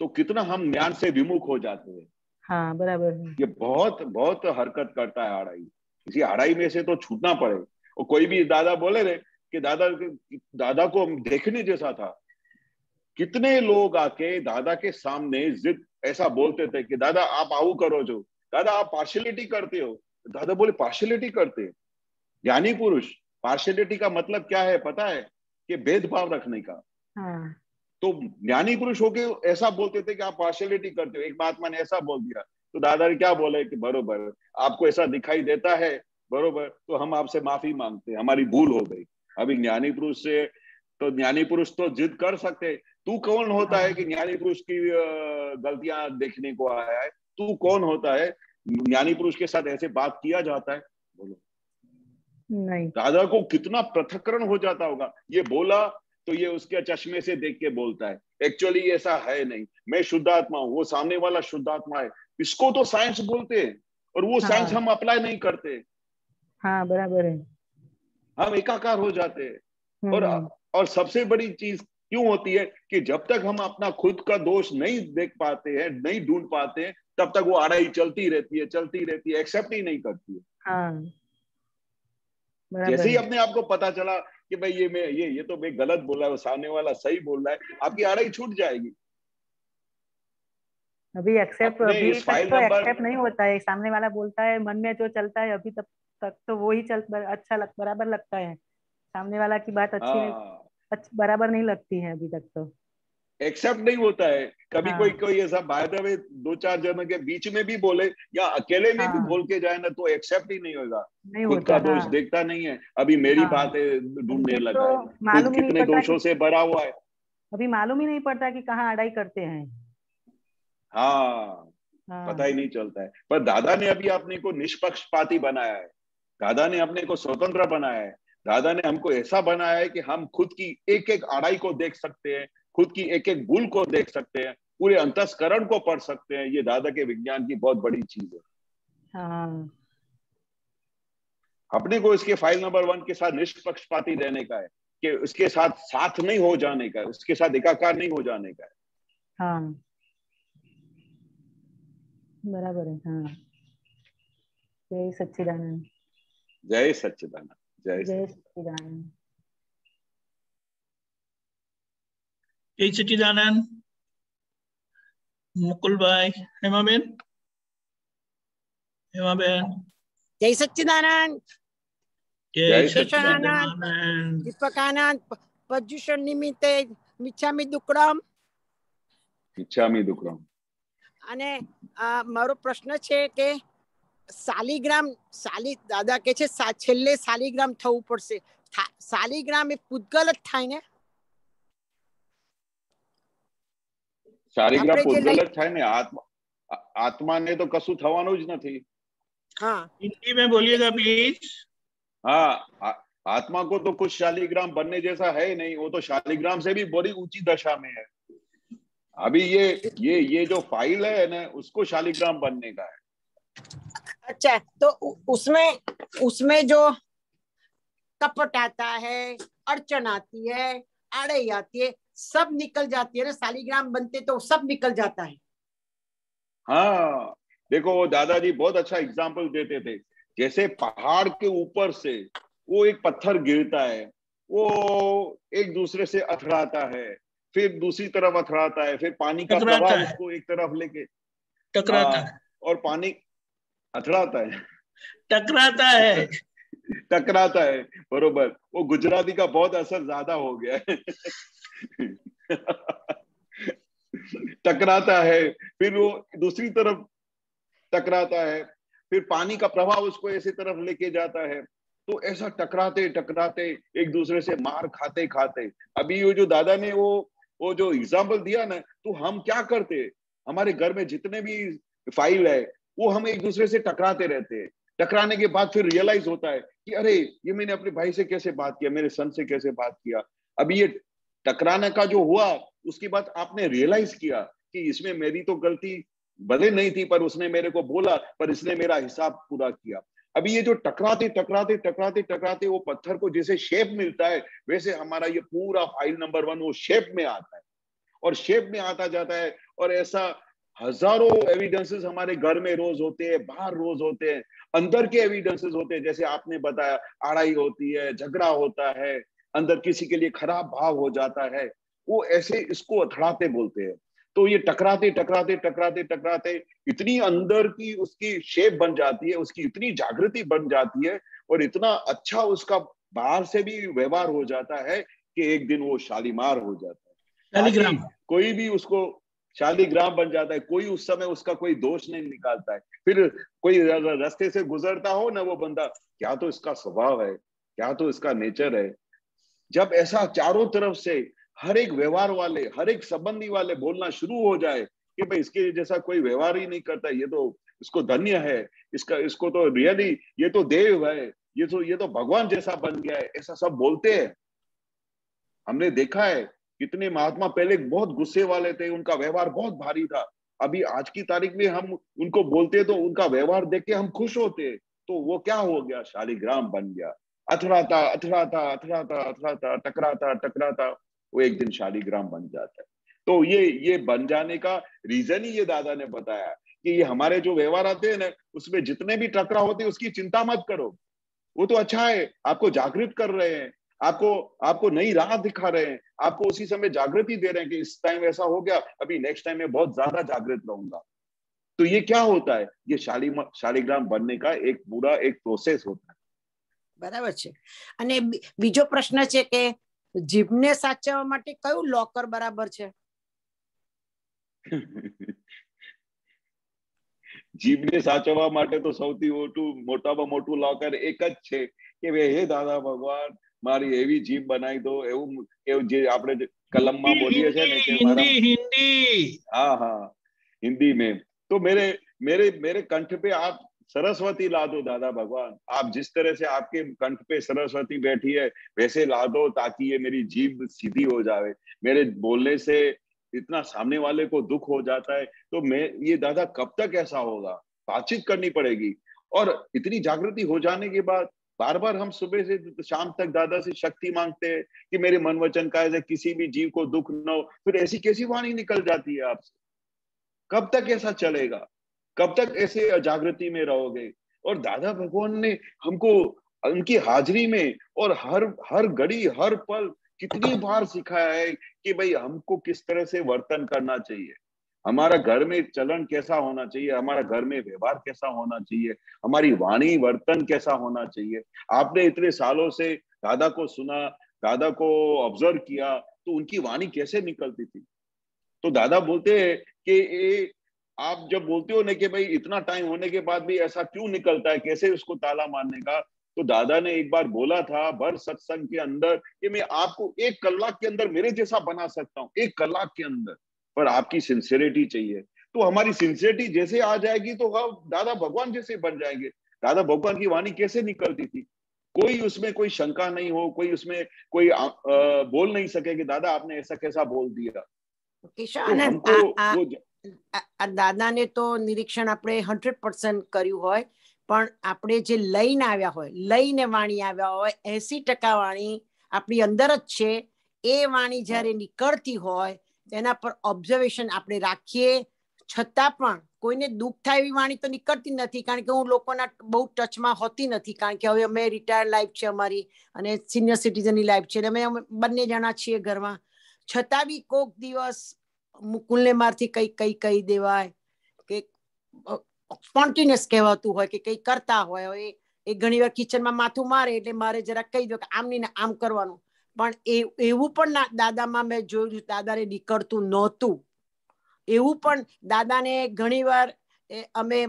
तो कितना हम ज्ञान से विमुख हो जाते हैं। बराबर। ये बहुत बहुत हरकत करता है आड़ाई। इसी आड़ाई में से तो छूटना पड़े। और कोई भी दादा बोले रे कि दादा को देखने जैसा था, कितने लोग आके दादा के सामने जिद ऐसा बोलते थे कि दादा आप आऊ करो, जो दादा आप पार्शियलिटी करते हो। दादा बोले पार्शियलिटी करते? ज्ञानी पुरुष पार्शियलिटी का मतलब क्या है पता है? कि भेदभाव रखने का। तो ज्ञानी पुरुष होके ऐसा बोलते थे कि आप पार्शियलिटी करते हो। एक महात्मा ने ऐसा बोल दिया तो दादा ने क्या बोले कि बरोबर, आपको ऐसा दिखाई देता है बरोबर, तो हम आपसे माफी मांगते हैं, हमारी भूल हो गई। अभी ज्ञानी पुरुष से तो ज्ञानी पुरुष तो जिद कर सकते। तू कौन होता है कि ज्ञानी पुरुष की गलतियां देखने को आया है? तू कौन होता है? ज्ञानी पुरुष के साथ ऐसे बात किया जाता है? बोलो नहीं। दादा को कितना पृथक्करण हो जाता होगा। ये बोला तो ये उसके चश्मे से देख के बोलता है, एक्चुअली ऐसा है नहीं, मैं शुद्धात्मा हूँ, वो सामने वाला शुद्धात्मा है। इसको तो साइंस बोलते हैं और वो साइंस हम अप्लाई नहीं करते। बराबर है। हम एकाकार हो जाते हैं। और सबसे बड़ी चीज क्यों होती है कि जब तक हम अपना खुद का दोष नहीं देख पाते हैं, नहीं ढूंढ पाते हैं, तब तक वो आड़ाई चलती रहती है, एक्सेप्ट ही नहीं करती है। जैसे ही अपने आप को पता चला कि भाई ये तो मैं गलत बोल रहा है, वो सामने वाला सही बोल रहा है, आपकी आड़ाई छूट जाएगी। अभी एक्सेप्ट नहीं होता है। सामने वाला बोलता है, मन में जो चलता है अभी तक तो वो ही बराबर लगता है। सामने वाला की बात बराबर नहीं लगती है अभी तक, तो एक्सेप्ट नहीं होता है। कभी कोई ऐसा बाय द वे 2-4 जनों के बीच में भी बोले या अकेले में भी बोल के जाए ना, तो एक्सेप्ट ही नहीं होगा। खुद का दोष देखता नहीं है, अभी मेरी बातें ढूंढने लगा है, खुद कितने दोषों से भरा हुआ है। अभी मालूम ही नहीं पड़ता कि कहाँ अड़ाई करते हैं। पता ही नहीं चलता है। पर दादा ने अभी अपने को निष्पक्षपाती बनाया है, दादा ने अपने को स्वतंत्र बनाया है, दादा ने हमको ऐसा बनाया है कि हम खुद की एक एक अड़ाई को देख सकते हैं, खुद की एक एक भूल को देख सकते हैं, पूरे अंतस्करण को पढ़ सकते हैं। ये दादा के विज्ञान की बहुत बड़ी चीज है। अपने को इसके फाइल नंबर 1 के साथ निष्पक्षपाती रहने का है, कि उसके साथ नहीं हो जाने का है, उसके साथ एकाकार नहीं हो जाने का है। बराबर है। जय सच्चिदानंद। जय सच्चिदानंद। जय सच्चिदानंद। जय सच्चिदानंद। मुकुल भाई, हेमाबेन। जय सच्चिदानंद। जय सच्चिदानंद। दीपकानंद पर्युषण निमित्ते मिच्छामी दुक्कड़म। અને મારો પ્રશ્ન છે કે દાદા કે છે છેલ્લે શાલિગ્રામ થવું પડશે. શાલિગ્રામ એ પૂતગલ જ થાય ને? શાલિગ્રામ પૂતગલ જ થાય ને? આત્માને તો કશું થવાનું જ નથી. हिंदी में बोलिएगा प्लीज। आत्मा को तो कुछ शालिग्राम बनने जैसा है नहीं, वो तो शालिग्राम से भी बड़ी ऊंची दशा में है। अभी ये जो फाइल है ना, उसको शालिग्राम बनने का है। अच्छा, तो उसमें जो कपट आता है, अड़चन आती है, आड़े आती है, सब निकल जाती है ना। शालिग्राम बनते तो सब निकल जाता है। हाँ देखो, वो दादाजी बहुत अच्छा एग्जाम्पल देते थे। जैसे पहाड़ के ऊपर से वो एक पत्थर गिरता है, वो एक दूसरे से अथड़ाता है, फिर दूसरी तरफ अथड़ाता है, फिर पानी का प्रवाह उसको एक तरफ लेके टकराता है, और पानी अथड़ाता है, टकराता है, टकराता है, बरोबर। वो गुजराती का बहुत असर ज्यादा हो गया है। टकराता है, फिर वो दूसरी तरफ टकराता है, फिर पानी का प्रवाह उसको ऐसी तरफ लेके जाता है। तो ऐसा टकराते टकराते एक दूसरे से मार खाते खाते, अभी वो जो दादा ने वो जो एग्जाम्पल दिया ना, तो हम क्या करते, हमारे घर में जितने भी फाइल है वो हम एक दूसरे से टकराते रहते हैं। टकराने के बाद फिर रियलाइज होता है कि अरे ये मैंने अपने भाई से कैसे बात किया, मेरे सन से कैसे बात किया। अभी ये टकराने का जो हुआ, उसके बाद आपने रियलाइज किया कि इसमें मेरी तो गलती भले नहीं थी, पर उसने मेरे को बोला, पर इसने मेरा हिसाब पूरा किया। अभी ये जो टकराते टकराते टकराते टकराते वो पत्थर को जैसे शेप मिलता है, वैसे हमारा ये पूरा फाइल नंबर 1 वो शेप में आता है और शेप में आता जाता है। और ऐसा हजारों एविडेंसेस हमारे घर में रोज होते हैं, बाहर रोज होते हैं, अंदर के एविडेंसेस होते हैं। जैसे आपने बताया, आड़ाई होती है, झगड़ा होता है, अंदर किसी के लिए खराब भाव हो जाता है, वो ऐसे इसको अथड़ाते बोलते हैं। तो ये टकराते टकराते टकराते टकराते इतनी अंदर की उसकी शेप बन जाती है, उसकी इतनी जागृति बन जाती है, और इतना अच्छा उसका बाहर से भी व्यवहार हो जाता है कि एक दिन वो शालीमार हो जाता है। शालिग्राम, कोई भी उसको शालिग्राम बन जाता है, कोई उस समय उसका कोई दोष नहीं निकालता है। फिर कोई रास्ते से गुजरता हो ना, वो बंदा, क्या तो इसका स्वभाव है, क्या तो इसका नेचर है। जब ऐसा चारों तरफ से हर एक व्यवहार वाले, हर एक संबंधी वाले बोलना शुरू हो जाए कि भाई इसके जैसा कोई व्यवहार ही नहीं करता, ये तो इसको धन्य है, इसको तो रियली ये तो देव है, ये तो भगवान जैसा बन गया है, ऐसा सब बोलते हैं। हमने देखा है कितने महात्मा पहले बहुत गुस्से वाले थे, उनका व्यवहार बहुत भारी था। अभी आज की तारीख में हम उनको बोलते तो उनका व्यवहार देख के हम खुश होते, तो वो क्या हो गया, शालिग्राम बन गया। अथड़ाता अथड़ाता अथड़ाता अथड़ाता टकराता टकराता वो एक दिन शालिग्राम बन जाता है। तो ये बन जाने का रीजन ही ये दादा ने बताया कि ये हमारे जो व्यवहार आते हैं ना, उसमें जितने भी टकराव होते हैं उसकी चिंता मत करो, वो तो अच्छा है, आपको जागृत कर रहे हैं, आपको नई राह दिखा रहे हैं, आपको उसी समय जागृति दे रहे हैं कि इस टाइम ऐसा हो गया, अभी नेक्स्ट टाइम में बहुत ज्यादा जागृत रहूंगा। तो ये क्या होता है, ये शालिग्राम बनने का एक पूरा एक प्रोसेस होता है। बराबर છે। અને બીજો પ્રશ્ન છે કે જીભને સાચવવા માટે કયું લોકર બરાબર છે? જીભને સાચવવા માટે તો સૌથી મોટામાં મોટું લોકર એક જ છે કે હે દાદા ભગવાન, મારી એવી જીભ બનાવી દો, એવું જે આપણે કલમમાં બોલીએ છે ને કે हिंदी, हाँ हिंदी में, तो मेरे कंठ पे आप सरस्वती ला दो दादा भगवान। आप जिस तरह से आपके कंठ पे सरस्वती बैठी है वैसे ला दो, ताकि ये मेरी जीभ सीधी हो जाए। मेरे बोलने से इतना सामने वाले को दुख हो जाता है, तो मैं ये दादा कब तक ऐसा होगा, बातचीत करनी पड़ेगी। और इतनी जागृति हो जाने के बाद बार बार हम सुबह से शाम तक दादा से शक्ति मांगते हैं कि मेरे मन वचन काया से किसी भी जीव को दुख न हो, फिर ऐसी कैसी वाणी निकल जाती है आपसे? कब तक ऐसा चलेगा, कब तक ऐसे अजागृति में रहोगे? और दादा भगवान ने हमको उनकी हाजिरी में और हर घड़ी हर पल कितनी बार सिखाया है कि भाई हमको किस तरह से वर्तन करना चाहिए, हमारा घर में चलन कैसा होना चाहिए, हमारा घर में व्यवहार कैसा होना चाहिए, हमारी वाणी वर्तन कैसा होना चाहिए। आपने इतने सालों से दादा को सुना, दादा को ऑब्जर्व किया, तो उनकी वाणी कैसे निकलती थी। तो दादा बोलते हैं कि आप जब बोलते हो ना कि भाई इतना टाइम होने के बाद भी ऐसा क्यों निकलता है, कैसे उसको ताला मारने का, तो दादा ने एक बार बोला था भर सत्संग के अंदर कि मैं आपको 1 कलाक के अंदर मेरे जैसा बना सकता हूँ, 1 कलाक के अंदर, पर आपकी सिंसियरिटी चाहिए। तो हमारी सिंसियरिटी जैसे आ जाएगी तो हम दादा भगवान जैसे बन जाएंगे। दादा भगवान की वाणी कैसे निकलती थी, कोई उसमें कोई शंका नहीं हो, कोई उसमें कोई बोल नहीं सके कि दादा आपने ऐसा कैसा बोल दिया। દાદાને તો નિરીક્ષણ આપણે 100% કર્યું હોય, પણ આપણે જે લઈને આવ્યા હોય, લઈને વાણી આવ્યા હોય, 80% વાણી આપણી અંદર જ છે. એ વાણી જ્યારે નીકળતી હોય તેના પર ઓબ્ઝર્વેશન આપણે રાખીએ, છતાં પણ કોઈને દુઃખ થાય એવી વાણી તો નીકળતી નથી. કારણ કે હું લોકોના બહુ ટચમાં હોતી નથી, કારણ કે હવે અમે રિટાયર્ડ લાઈફ છે અમારી અને સિનિયર સિટીઝનની લાઈફ છે, અમે બંને જણા છીએ ઘરમાં. છતાં બી કોક દિવસ મુકુલને મારથી કઈ કહી દેવાય કે સ્પોન્ટેનિયસ કહેવાતું હોય કે કંઈ કરતા હોય, એ ઘણી વાર કિચનમાં માથું મારે એટલે મારે જરા કહી દો કે આમ નહીં ને આમ કરવાનું. પણ એવું પણ દાદામાં મેં જોયું, દાદાને નીકળતું નહોતું. એવું પણ દાદાને ઘણી વાર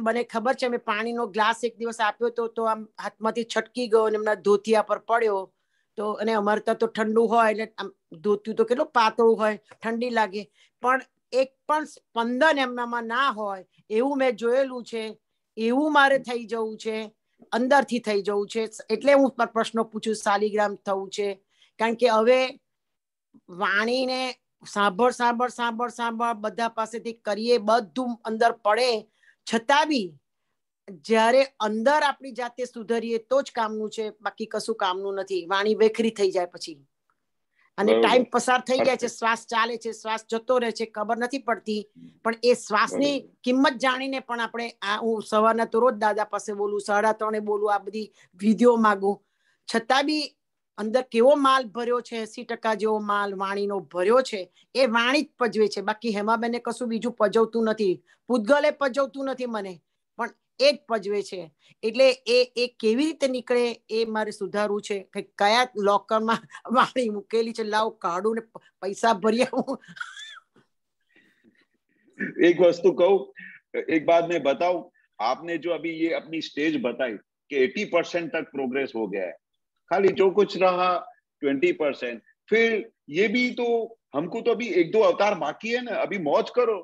મને ખબર છે, અમે પાણીનો ગ્લાસ એક દિવસ આપ્યો હતો તો આમ હાથમાંથી છટકી ગયો અને એમના ધોતિયા પર પડ્યો. તો અને અમારે ત્યાં તો ઠંડુ હોય એટલે આમ ધોતિયું તો કેટલું પાતળું હોય, ઠંડી લાગે, પણ એક પણ સ્પંદન એમનામાં ના હોય એવું મેં જોયેલું છે. એવું મારે થઈ જવું છે, અંદરથી થઈ જવું છે. એટલે હું પ્રશ્નો પૂછું, શાલિગ્રામ થવું છે. કારણ કે હવે વાણીને સાંભળ બધા પાસેથી કરીએ, બધું અંદર પડે, છતાં બી જ્યારે અંદર આપણી જાતે સુધરીએ તો જ કામનું છે, બાકી કશું કામનું નથી. વાણી વેખરી થઈ જાય પછી અને ટાઈમ પસાર થઈ જાય છે, શ્વાસ ચાલે છે, શ્વાસ જતો રહે છે, ખબર નથી પડતી. પણ એ શ્વાસની કિંમત જાણીને પણ આપણે હું સવારના તો રોજ દાદા પાસે બોલું, 3:30 બોલું, આ બધી વિધિઓ માગું, છતાં બી અંદર કેવો માલ ભર્યો છે, 80% જેવો માલ વાણીનો ભર્યો છે. એ વાણી જ પજવે છે, બાકી હેમાબેને કશું બીજું પજવતું નથી, પૂતગલે પજવતું નથી મને, પણ એ જ પજવે છે. એટલે એ કેવી રીતે નીકળે એ મારે સુધારવું છે. કે કયા લોકરમાં વાણી મૂકેલી છે, લાવ કાઢું ને પૈસા ભરી આવું. एक वस्तु कहूं, एक बात मैं बताऊं, आपने जो अभी ये अपनी स्टेज बताई कि 80% तक प्रोग्रेस हो गया है, खाली जो कुछ रहा 20%. फिर ये भी तो हमको तो अभी 1-2 अवतार बाकी है ना, अभी मौज करो.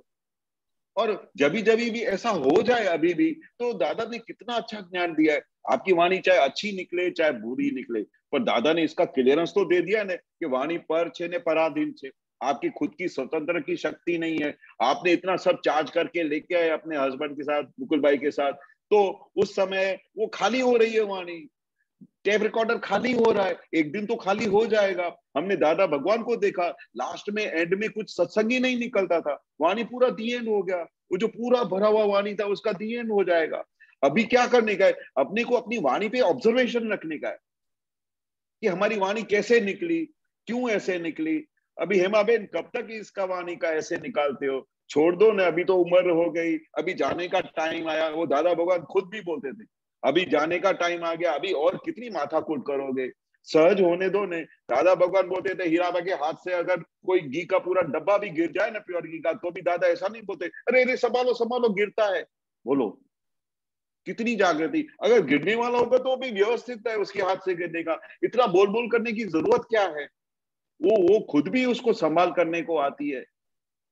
और जब भी ऐसा हो जाए अभी भी, तो दादा ने कितना अच्छा ज्ञान दिया है. आपकी वाणी चाहे अच्छी निकले चाहे बुरी निकले, पर दादा ने इसका क्लियरेंस तो दे दिया ना कि वाणी पर छे ने पराधीन छे. आपकी खुद की स्वतंत्र की शक्ति नहीं है. आपने इतना सब चार्ज करके लेके आए अपने हस्बैंड के साथ, मुकुल भाई के साथ, तो उस समय वो खाली हो रही है वाणी, टेप रिकॉर्डर खाली हो रहा है. एक दिन तो खाली हो जाएगा. हमने दादा भगवान को देखा, लास्ट में एंड में कुछ सत्संग ही नहीं निकलता था, वाणी पूरा दी एंड हो गया. वो जो पूरा भरा हुआ वाणी था उसका दी एंड हो जाएगा. अभी क्या करने का है, अपने को अपनी वाणी पे ऑब्जर्वेशन रखने का है कि हमारी वाणी कैसे निकली, क्यों ऐसे निकली. अभी हेमाबेन कब तक इसका वाणी का ऐसे निकालते हो, छोड़ दो ना, अभी तो उम्र हो गई, अभी जाने का टाइम आया. वो दादा भगवान खुद भी बोलते थे, अभी जाने का टाइम आ गया, अभी और कितनी माथाकूट करोगे, सहज होने दो ने. दादा भगवान बोलते थे हीराबा के हाथ से अगर कोई घी का पूरा डब्बा भी गिर जाए ना, प्योर घी का, तो भी दादा ऐसा नहीं बोलते, अरे अरे संभालो संभालो गिरता है. बोलो कितनी जागृति. अगर गिरने वाला होगा तो भी व्यवस्थित है उसके हाथ से गिरने का. इतना बोल बोल करने की जरूरत क्या है. वो खुद भी उसको संभाल करने को आती है.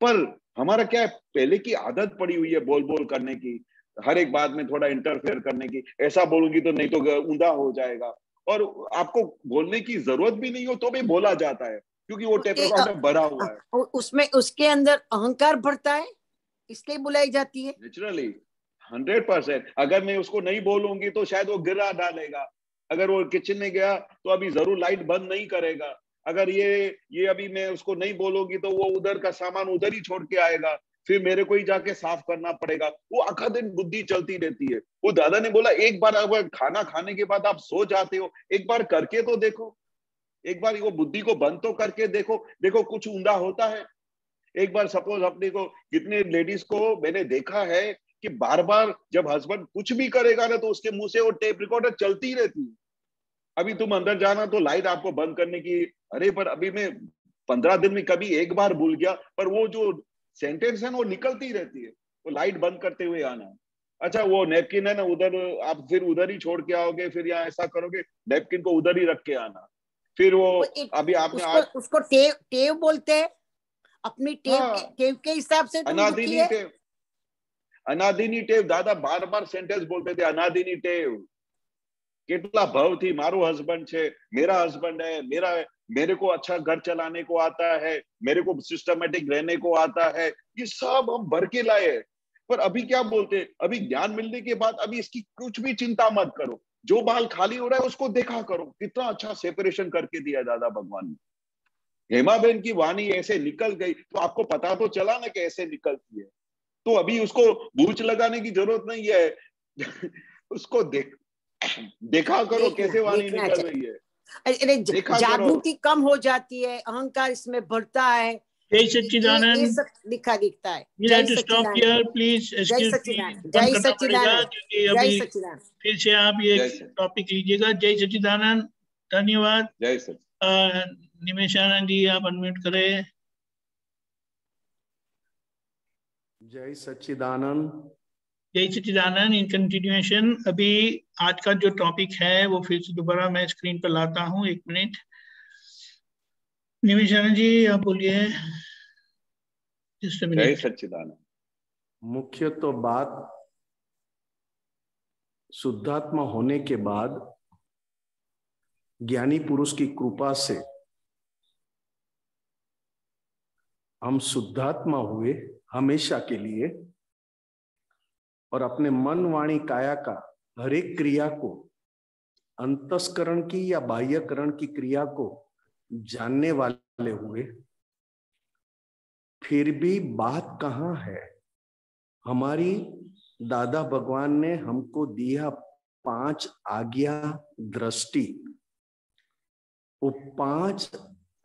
पर हमारा क्या है, पहले की आदत पड़ी हुई है बोल बोल करने की, हर एक बात में थोड़ा इंटरफेयर करने की. ऐसा बोलूंगी तो नहीं तो ऊंधा हो जाएगा. और आपको बोलने की जरूरत भी नहीं हो तो भी बोला जाता है, क्योंकि वो टेप रिकॉर्डर में भरा हुआ है. उसमें उसके अंदर अहंकार भरता है, इसलिए बुलाई जाती है. नेचुरली 100%. अगर मैं उसको नहीं बोलूंगी तो शायद वो गिरा डालेगा. अगर वो किचन में गया तो अभी जरूर लाइट बंद नहीं करेगा. अगर ये अभी मैं उसको नहीं बोलूंगी तो वो उधर का सामान उधर ही छोड़ के आएगा, फिर मेरे को ही जाके साफ करना पड़ेगा. वो आखा दिन बुद्धि चलती रहती है. वो दादा ने बोला एक बार अगर खाना खाने के बाद आप सो जाते हो, एक बार करके तो देखो, एक बार वो बुद्धि को बंद तो करके देखो, देखो कुछ ऊंधा होता है. एक बार सपोज अपने को, कितने लेडीज को मैंने देखा है कि बार बार जब हस्बैंड कुछ भी करेगा ना तो उसके मुंह से वो टेप रिकॉर्डर चलती रहती है. अभी तुम अंदर जाना तो लाइट आपको बंद करने की, अरे पर अभी मैं 15 दिन में कभी एक बार भूल गया, पर वो जो सेंटेंस है वो निकलती रहती है. वो लाइट बंद करते हुए आना, अच्छा वो नैपकिन है ना उधर, आप फिर उधर ही छोड़ के आओगे, फिर यहाँ ऐसा करोगे, नैपकिन को उधर ही रख के आना. फिर वो अभी आपने उसको टेव बोलते हैं, अपनी टेव के हिसाब से. अनादिनी टेव, अनादिनी टेव. दादा बार बार सेंटेंस बोलते थे, अनादिनी टेव. કેટલા ભાવથી મારો હસબન્ડ છે, मेरा हस्बैंड है, मेरे को अच्छा घर चलाने को आता है, मेरे को सिस्टमेटिक रहने को आता है, ये सब हम भर के लाए. पर अभी क्या बोलते हैं, अभी ज्ञान मिलने के बाद अभी इसकी कुछ भी चिंता मत करो, जो बाल खाली हो रहा है उसको देखा करो। कितना अच्छा सेपरेशन करके दिया दादा भगवान ने। हेमा बहन की वाणी ऐसे निकल गई तो आपको पता तो चला ना कि ऐसे निकलती है, तो अभी उसको बूझ लगाने की जरूरत नहीं है। उसको देखा करो कैसे वाणी निकल रही है। अरे जागृति कम हो जाती है, अहंकार इसमें बढ़ता है। जय सच्चिदानंद। ये सब दिखता है। जय सच्चिदानंद। प्लीज जय सच्चिदानंद। जय सच्चिदानंद। जय सच्चिदानंद। फिर से आप ये टॉपिक लीजिएगा। जय सच्चिदानंद। धन्यवाद। जय सच्चिदानंद। निमेशानंद जी आप अनम्यूट करें। जय सच्चिदानंद। जय सच्चिदानंद। इन कंटिन्यूएशन अभी आज का जो टॉपिक है वो फिर से दोबारा मैं स्क्रीन पर लाता हूँ। 1 मिनट। निमेशानंद जी आप बोलिए। जय सच्चिदानंद। मुख्य तो बात शुद्धात्मा होने के बाद ज्ञानी पुरुष की कृपा से हम शुद्धात्मा हुए हमेशा के लिए, और अपने मन वाणी काया का हर एक क्रिया को, अंतस्करण की या बाह्यकरण की क्रिया को जानने वाले हुए। फिर भी बात कहाँ है? हमारी दादा भगवान ने हमको दिया 5 आज्ञा दृष्टि। वो 5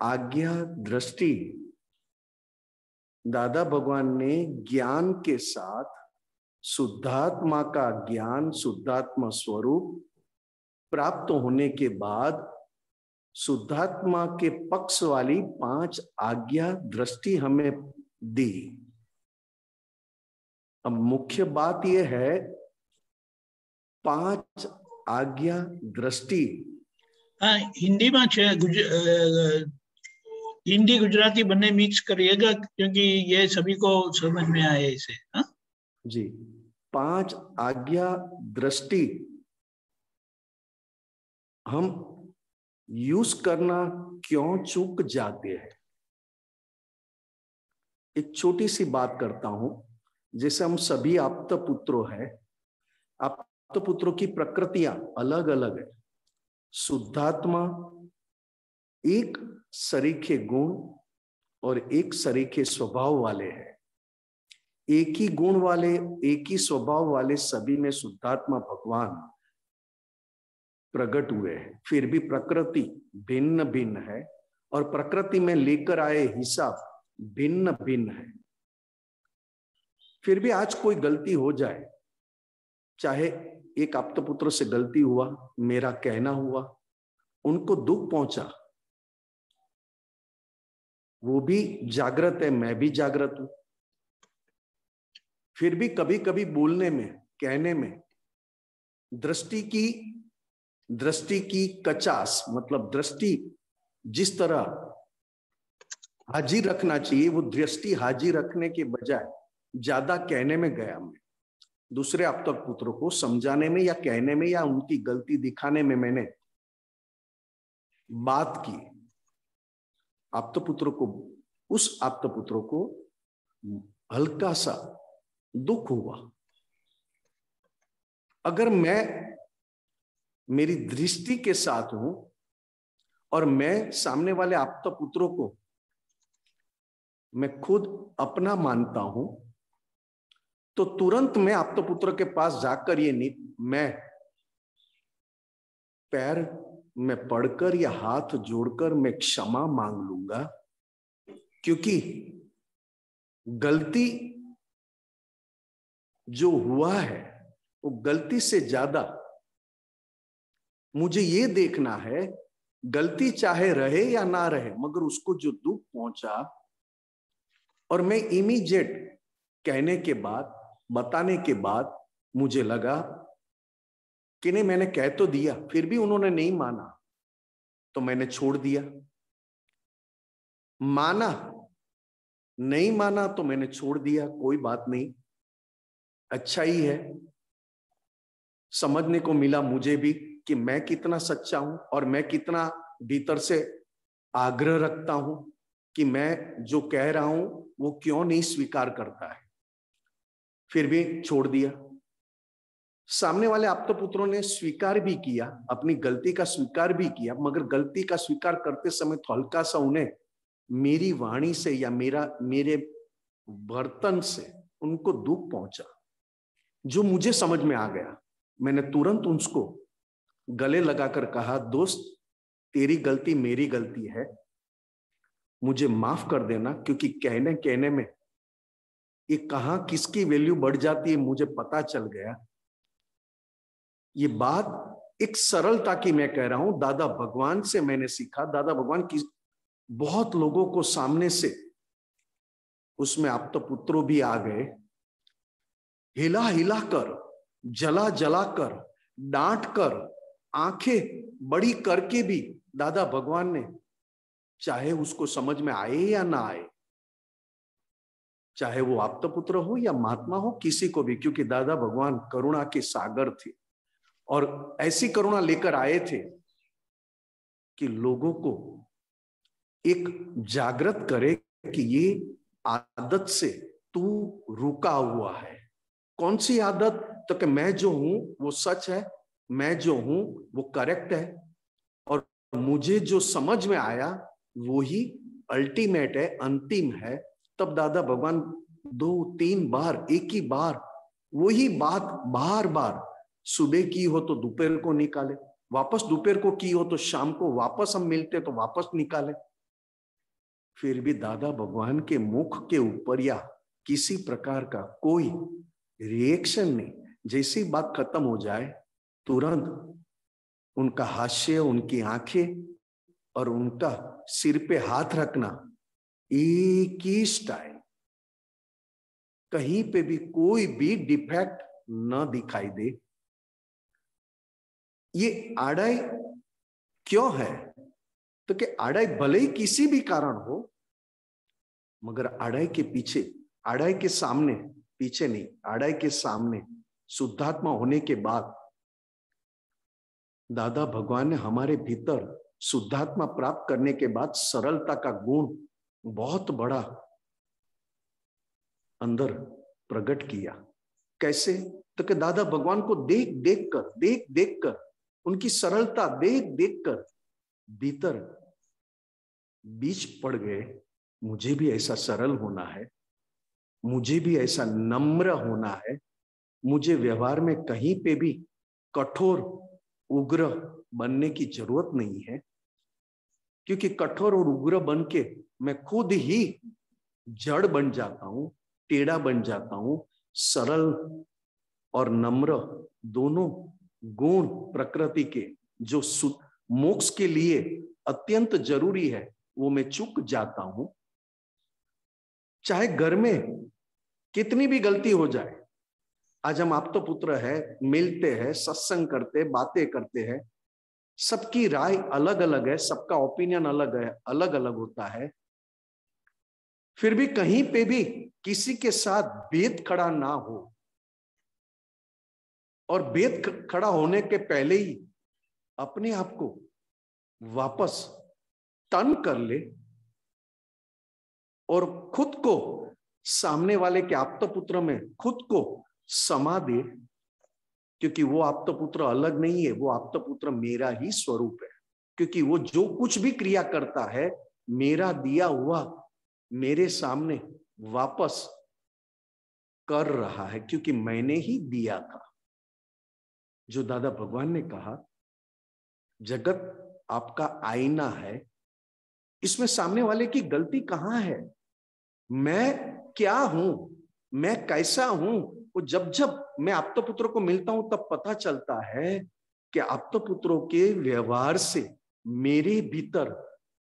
आज्ञा दृष्टि दादा भगवान ने ज्ञान के साथ शुद्धात्मा का ज्ञान, शुद्धात्मा स्वरूप प्राप्त होने के बाद शुद्धात्मा के पक्ष वाली 5 आज्ञा दृष्टि हमें दी। अब मुख्य बात यह है 5 आज्ञा दृष्टि। हिंदी में हिंदी गुजराती बनने मिक्स करिएगा क्योंकि ये सभी को समझ में आए इसे। हाँ जी। 5 आज्ञा दृष्टि हम यूज करना क्यों चूक जाते हैं? एक छोटी सी बात करता हूं। जैसे हम सभी आप्त पुत्रों हैं, आप्त पुत्रों की प्रकृतियां अलग अलग है। शुद्धात्मा एक सरीखे गुण और एक सरीखे स्वभाव वाले हैं। एक ही गुण वाले, एक ही स्वभाव वाले सभी में शुद्धात्मा भगवान प्रकट हुए हैं। फिर भी प्रकृति भिन्न भिन्न है और प्रकृति में लेकर आए हिसाब भिन्न भिन्न है। फिर भी आज कोई गलती हो जाए, चाहे एक आप्तपुत्र से गलती हुआ, मेरा कहना हुआ, उनको दुख पहुंचा, वो भी जागृत है, मैं भी जागृत हूं। फिर भी कभी कभी बोलने में, कहने में दृष्टि की कचास, मतलब दृष्टि जिस तरह हाजिर रखना चाहिए वो दृष्टि हाजिर रखने के बजाय ज्यादा कहने में गया। मैं दूसरे आप्तक पुत्रों को समझाने में या कहने में या उनकी गलती दिखाने में मैंने बात की। आप्तपुत्रों को, उस आप्तपुत्रों को हल्का सा दुख हुआ। अगर मैं मेरी दृष्टि के साथ हूं और मैं सामने वाले आप्तपुत्रों को मैं खुद अपना मानता हूं, तो तुरंत मैं आप्तपुत्र के पास जाकर ये नहीं, मैं पैर में पड़कर या हाथ जोड़कर मैं क्षमा मांग लूंगा, क्योंकि गलती जो हुआ है वो गलती से ज्यादा मुझे ये देखना है, गलती चाहे रहे या ना रहे, मगर उसको जो दुख पहुंचा, और मैं इमीडिएट कहने के बाद, बताने के बाद मुझे लगा कि नहीं, मैंने कह तो दिया, फिर भी उन्होंने नहीं माना, तो मैंने छोड़ दिया। माना, नहीं माना तो मैंने छोड़ दिया, कोई बात नहीं, अच्छा ही है। समझने को मिला मुझे भी कि मैं कितना सच्चा हूं और मैं कितना भीतर से आग्रह रखता हूं कि मैं जो कह रहा हूं वो क्यों नहीं स्वीकार करता है। फिर भी छोड़ दिया। सामने वाले आप्त पुत्रों ने स्वीकार भी किया, अपनी गलती का स्वीकार भी किया, मगर गलती का स्वीकार करते समय तो हल्का सा उन्हें मेरी वाणी से या मेरे बर्तन से उनको दुख पहुंचा, जो मुझे समझ में आ गया। मैंने तुरंत उसको गले लगाकर कहा, दोस्त तेरी गलती मेरी गलती है, मुझे माफ कर देना। क्योंकि कहने में ये कहां किसकी वैल्यू बढ़ जाती है मुझे पता चल गया। ये बात एक सरलता की मैं कह रहा हूं, दादा भगवान से मैंने सीखा। दादा भगवान की बहुत लोगों को सामने से, उसमें आप्त पुत्रों भी आ गए, हिला हिला कर, जला जला कर, डांट कर, आंखें बड़ी करके भी दादा भगवान ने, चाहे उसको समझ में आए या ना आए, चाहे वो आप्त पुत्र हो या महात्मा हो, किसी को भी, क्योंकि दादा भगवान करुणा के सागर थे और ऐसी करुणा लेकर आए थे कि लोगों को एक जागृत करे कि ये आदत से तू रुका हुआ है। कौन सी आदत? तो कि मैं जो हूं वो सच है, मैं जो हूं वो करेक्ट है, और मुझे जो समझ में आया वो ही अल्टीमेट है, अंतिम है। तब दादा भगवान 2-3 बार, एक ही बार वही बात बार बार, सुबह की हो तो दोपहर को निकाले, वापस दोपहर को की हो तो शाम को वापस हम मिलते तो वापस निकाले। फिर भी दादा भगवान के मुख के ऊपर या किसी प्रकार का कोई रिएक्शन नहीं। जैसी बात खत्म हो जाए तुरंत उनका हास्य, उनकी आंखें और उनका सिर पे हाथ रखना, एक ही स्टाइल, कहीं पे भी कोई भी डिफेक्ट न दिखाई दे। ये आड़ाई क्यों है? तो कि आड़ाई भले ही किसी भी कारण हो, मगर आड़ाई के पीछे, आड़ाई के सामने, पीछे नहीं, आड़ाई के सामने शुद्धात्मा होने के बाद दादा भगवान ने हमारे भीतर शुद्धात्मा प्राप्त करने के बाद सरलता का गुण बहुत बड़ा अंदर प्रकट किया। कैसे? तो कि दादा भगवान को देख देख कर उनकी सरलता देख कर भीतर बीज पड़ गए, मुझे भी ऐसा सरल होना है, मुझे भी ऐसा नम्र होना है, मुझे व्यवहार में कहीं पे भी कठोर उग्र बनने की जरूरत नहीं है। क्योंकि कठोर और उग्र बन के मैं खुद ही जड़ बन जाता हूं, टेढ़ा बन जाता हूं। सरल और नम्र दोनों गुण प्रकृति के जो मोक्ष के लिए अत्यंत जरूरी है, वो मैं चूक जाता हूं। चाहे घर में कितनी भी गलती हो जाए, आज हम आप तो पुत्र है, मिलते हैं, सत्संग करते, बातें करते हैं, सबकी राय अलग अलग है, सबका ओपिनियन अलग है, अलग अलग होता है। फिर भी कहीं पे भी किसी के साथ भेद खड़ा ना हो, और भेद खड़ा होने के पहले ही अपने आप को वापस टर्न कर ले और खुद को सामने वाले के आप्त पुत्र में खुद को समा दे। क्योंकि वो आप्त पुत्र अलग नहीं है, वो आप्त पुत्र मेरा ही स्वरूप है। क्योंकि वो जो कुछ भी क्रिया करता है, मेरा दिया हुआ मेरे सामने वापस कर रहा है, क्योंकि मैंने ही दिया था। जो दादा भगवान ने कहा, जगत आपका आईना है, इसमें सामने वाले की गलती कहां है? मैं क्या हूं, मैं कैसा हूं, वो जब जब मैं आप्त पुत्रों को मिलता हूं तब पता चलता है कि आप्त पुत्रों के व्यवहार से मेरे भीतर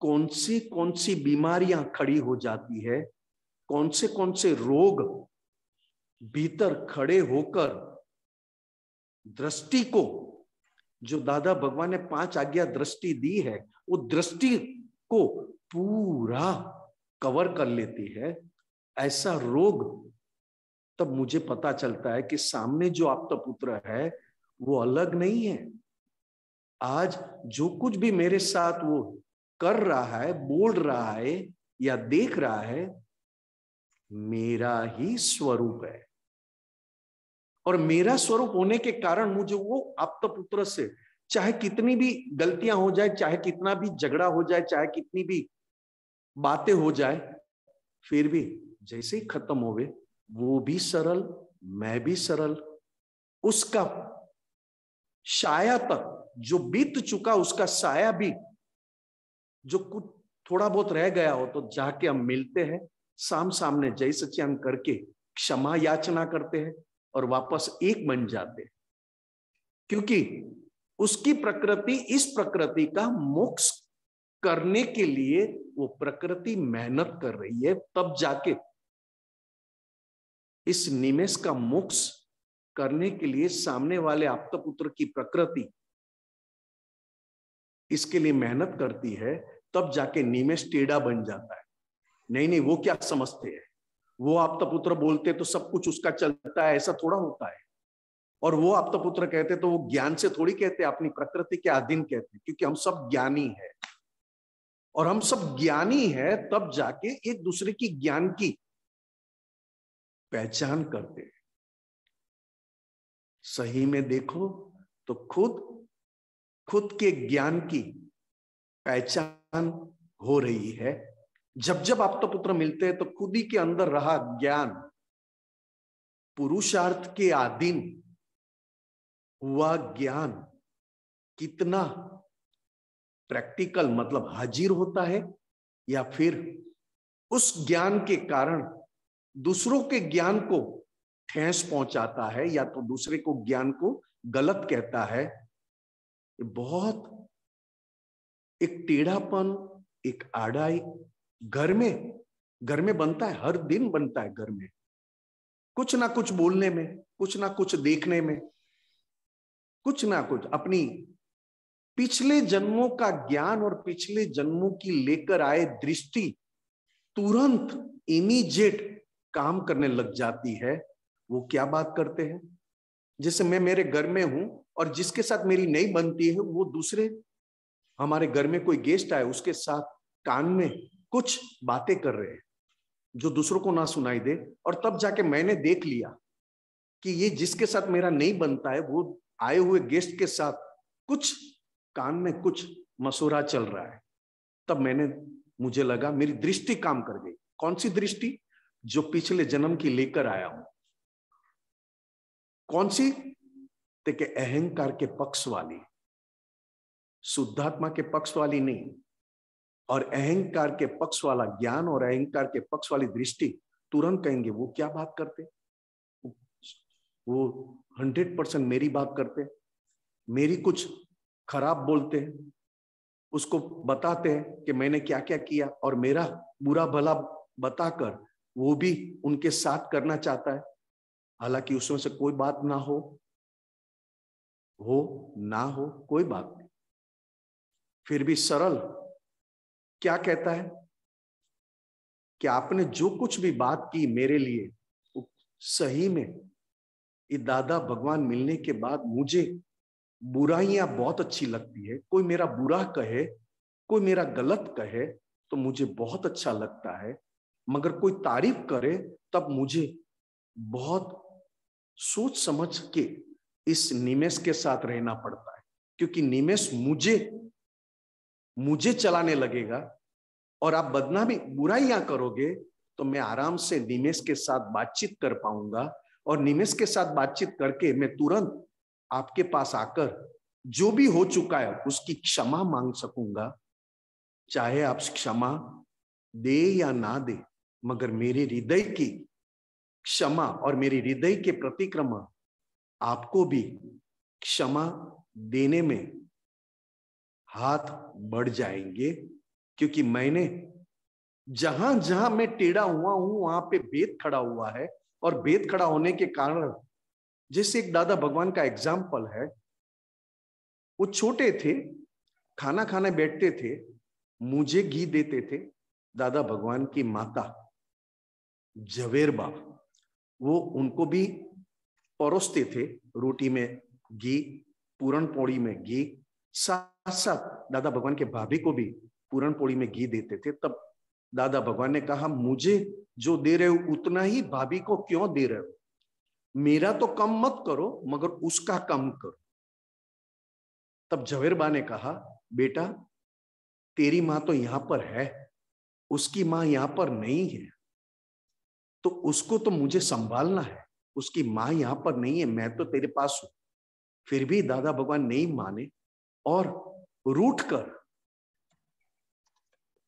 कौन सी बीमारियां खड़ी हो जाती है, कौन से रोग भीतर खड़े होकर दृष्टि को, जो दादा भगवान ने 5 आज्ञा दृष्टि दी है, वो दृष्टि को पूरा कवर कर लेती है। ऐसा रोग तब मुझे पता चलता है कि सामने जो आप्त पुत्र है वो अलग नहीं है। आज जो कुछ भी मेरे साथ वो कर रहा है, बोल रहा है या देख रहा है, मेरा ही स्वरूप है। और मेरा स्वरूप होने के कारण मुझे वो आप्त पुत्र से चाहे कितनी भी गलतियां हो जाए, चाहे कितना भी झगड़ा हो जाए, चाहे कितनी भी बातें हो जाए, फिर भी जैसे ही खत्म होवे वो भी सरल, मैं भी सरल। उसका साया तक जो बीत चुका, उसका साया भी जो कुछ थोड़ा बहुत रह गया हो, तो जाके हम मिलते हैं साम सामने, जय सच्चिदानंद करके क्षमा याचना करते हैं और वापस एक बन जाते हैं। क्योंकि उसकी प्रकृति इस प्रकृति का मोक्ष करने के लिए वो प्रकृति मेहनत कर रही है, तब जाके इस निमेष का मोक्ष करने के लिए सामने वाले आप्त पुत्र की प्रकृति इसके लिए मेहनत करती है, तब जाके निमेष टेढ़ा बन जाता है। नहीं, वो क्या समझते हैं, वो आप्त पुत्र बोलते तो सब कुछ उसका चलता है, ऐसा थोड़ा होता है। और वो आप्त पुत्र कहते तो वो ज्ञान से थोड़ी कहते, अपनी प्रकृति के अधीन कहते, क्योंकि हम सब ज्ञानी है और हम सब ज्ञानी है, तब जाके एक दूसरे की ज्ञान की पहचान करते हैं। सही में देखो तो खुद के ज्ञान की पहचान हो रही है। जब जब आप्त पुत्र मिलते हैं तो खुद ही के अंदर रहा ज्ञान पुरुषार्थ के अधीन हुआ ज्ञान कितना प्रैक्टिकल, मतलब हाजिर होता है, या फिर उस ज्ञान के कारण दूसरों के ज्ञान को ठेस पहुंचाता है, या तो दूसरे को ज्ञान को गलत कहता है। बहुत एक टेढ़ापन, एक आड़ाई घर में बनता है, हर दिन बनता है घर में, कुछ ना कुछ बोलने में, कुछ ना कुछ देखने में, कुछ ना कुछ अपनी पिछले जन्मों का ज्ञान और पिछले जन्मों की लेकर आए दृष्टि तुरंत इमीडिएट काम करने लग जाती है। वो क्या बात करते हैं, जैसे मैं मेरे घर में हूं और जिसके साथ मेरी नहीं बनती है, वो दूसरे हमारे घर में कोई गेस्ट आए, उसके साथ कान में कुछ बातें कर रहे हैं जो दूसरों को ना सुनाई दे, और तब जाके मैंने देख लिया कि ये जिसके साथ मेरा नहीं बनता है, वो आए हुए गेस्ट के साथ कुछ कान में कुछ मशोरा चल रहा है। तब मुझे लगा मेरी दृष्टि काम कर गई। कौन सी दृष्टि? जो पिछले जन्म की लेकर आया हूं। कौन सी? देखिए, अहंकार के पक्ष वाली, शुद्धात्मा के पक्ष वाली नहीं। और अहंकार के पक्ष वाला ज्ञान और अहंकार के पक्ष वाली दृष्टि तुरंत कहेंगे वो क्या बात करते, वो 100% मेरी बात करते, मेरी कुछ खराब बोलते हैं, उसको बताते हैं कि मैंने क्या क्या किया, और मेरा बुरा भला बताकर वो भी उनके साथ करना चाहता है, हालांकि उसमें से कोई बात ना हो ना हो, कोई बात नहीं। फिर भी सरल क्या कहता है कि आपने जो कुछ भी बात की मेरे लिए, सही में ये दादा भगवान मिलने के बाद मुझे बुराइयां बहुत अच्छी लगती है। कोई मेरा बुरा कहे, कोई मेरा गलत कहे तो मुझे बहुत अच्छा लगता है, मगर कोई तारीफ करे तब मुझे बहुत सोच समझ के इस निमेष के साथ रहना पड़ता है, क्योंकि निमेष मुझे चलाने लगेगा। और आप बदनामी बुराइयां करोगे तो मैं आराम से निमेष के साथ बातचीत कर पाऊंगा, और निमेष के साथ बातचीत करके मैं तुरंत आपके पास आकर जो भी हो चुका है उसकी क्षमा मांग सकूंगा। चाहे आप क्षमा दे या ना दे, मगर मेरे हृदय की क्षमा और मेरे हृदय के प्रतिक्रमण आपको भी क्षमा देने में हाथ बढ़ जाएंगे, क्योंकि मैंने जहां जहां मैं टेढ़ा हुआ हूं वहां पे भेद खड़ा हुआ है। और भेद खड़ा होने के कारण, जैसे एक दादा भगवान का एग्जाम्पल है, वो छोटे थे, खाना खाने बैठते थे, मुझे घी देते थे। दादा भगवान की माता जवेरबा, वो उनको भी परोसते थे, रोटी में घी, पूरन पोड़ी में घी, साथ साथ दादा भगवान के भाभी को भी पूरन पोड़ी में घी देते थे। तब दादा भगवान ने कहा, मुझे जो दे रहे हो उतना ही भाभी को क्यों दे रहे हो? मेरा तो कम मत करो मगर उसका कम करो। तब झवेरबा ने कहा, बेटा तेरी मां तो यहां पर है, उसकी मां यहां पर नहीं है, तो उसको तो मुझे संभालना है। उसकी मां यहां पर नहीं है, मैं तो तेरे पास हूं। फिर भी दादा भगवान नहीं माने और रूठ कर,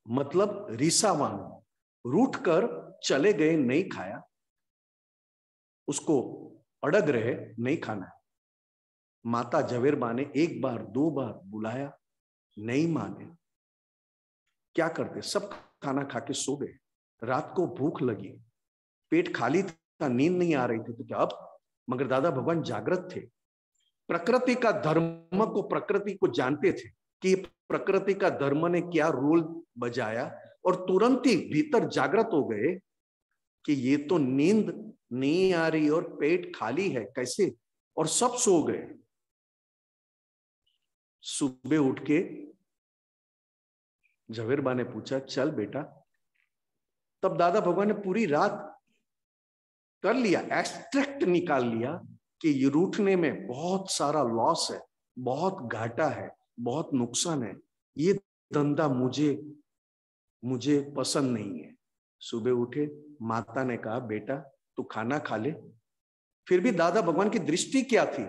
मतलब रिसावान रूठ कर चले गए, नहीं खाया। उसको अड़ग रहे, नहीं खाना है। माता झवेरबा ने 1 बार 2 बार बुलाया, नहीं माने। क्या करते, सब खाना खा के सो गए। रात को भूख लगी, पेट खाली था, नींद नहीं आ रही थी, तो क्या अब? मगर दादा भगवान जागृत थे। प्रकृति का धर्म को, प्रकृति को जानते थे कि प्रकृति का धर्म ने क्या रोल बजाया, और तुरंत ही भीतर जागृत हो गए कि ये तो नींद नहीं आ रही और पेट खाली है, कैसे? और सब सो गए। सुबह उठ के झवेरबा ने पूछा, चल बेटा। तब दादा भगवान ने पूरी रात कर लिया, एक्सट्रैक्ट निकाल लिया कि ये रूठने में बहुत सारा लॉस है, बहुत घाटा है, बहुत नुकसान है, ये धंधा मुझे पसंद नहीं है। सुबह उठे, माता ने कहा, बेटा तू खाना खा ले। फिर भी दादा भगवान की दृष्टि क्या थी?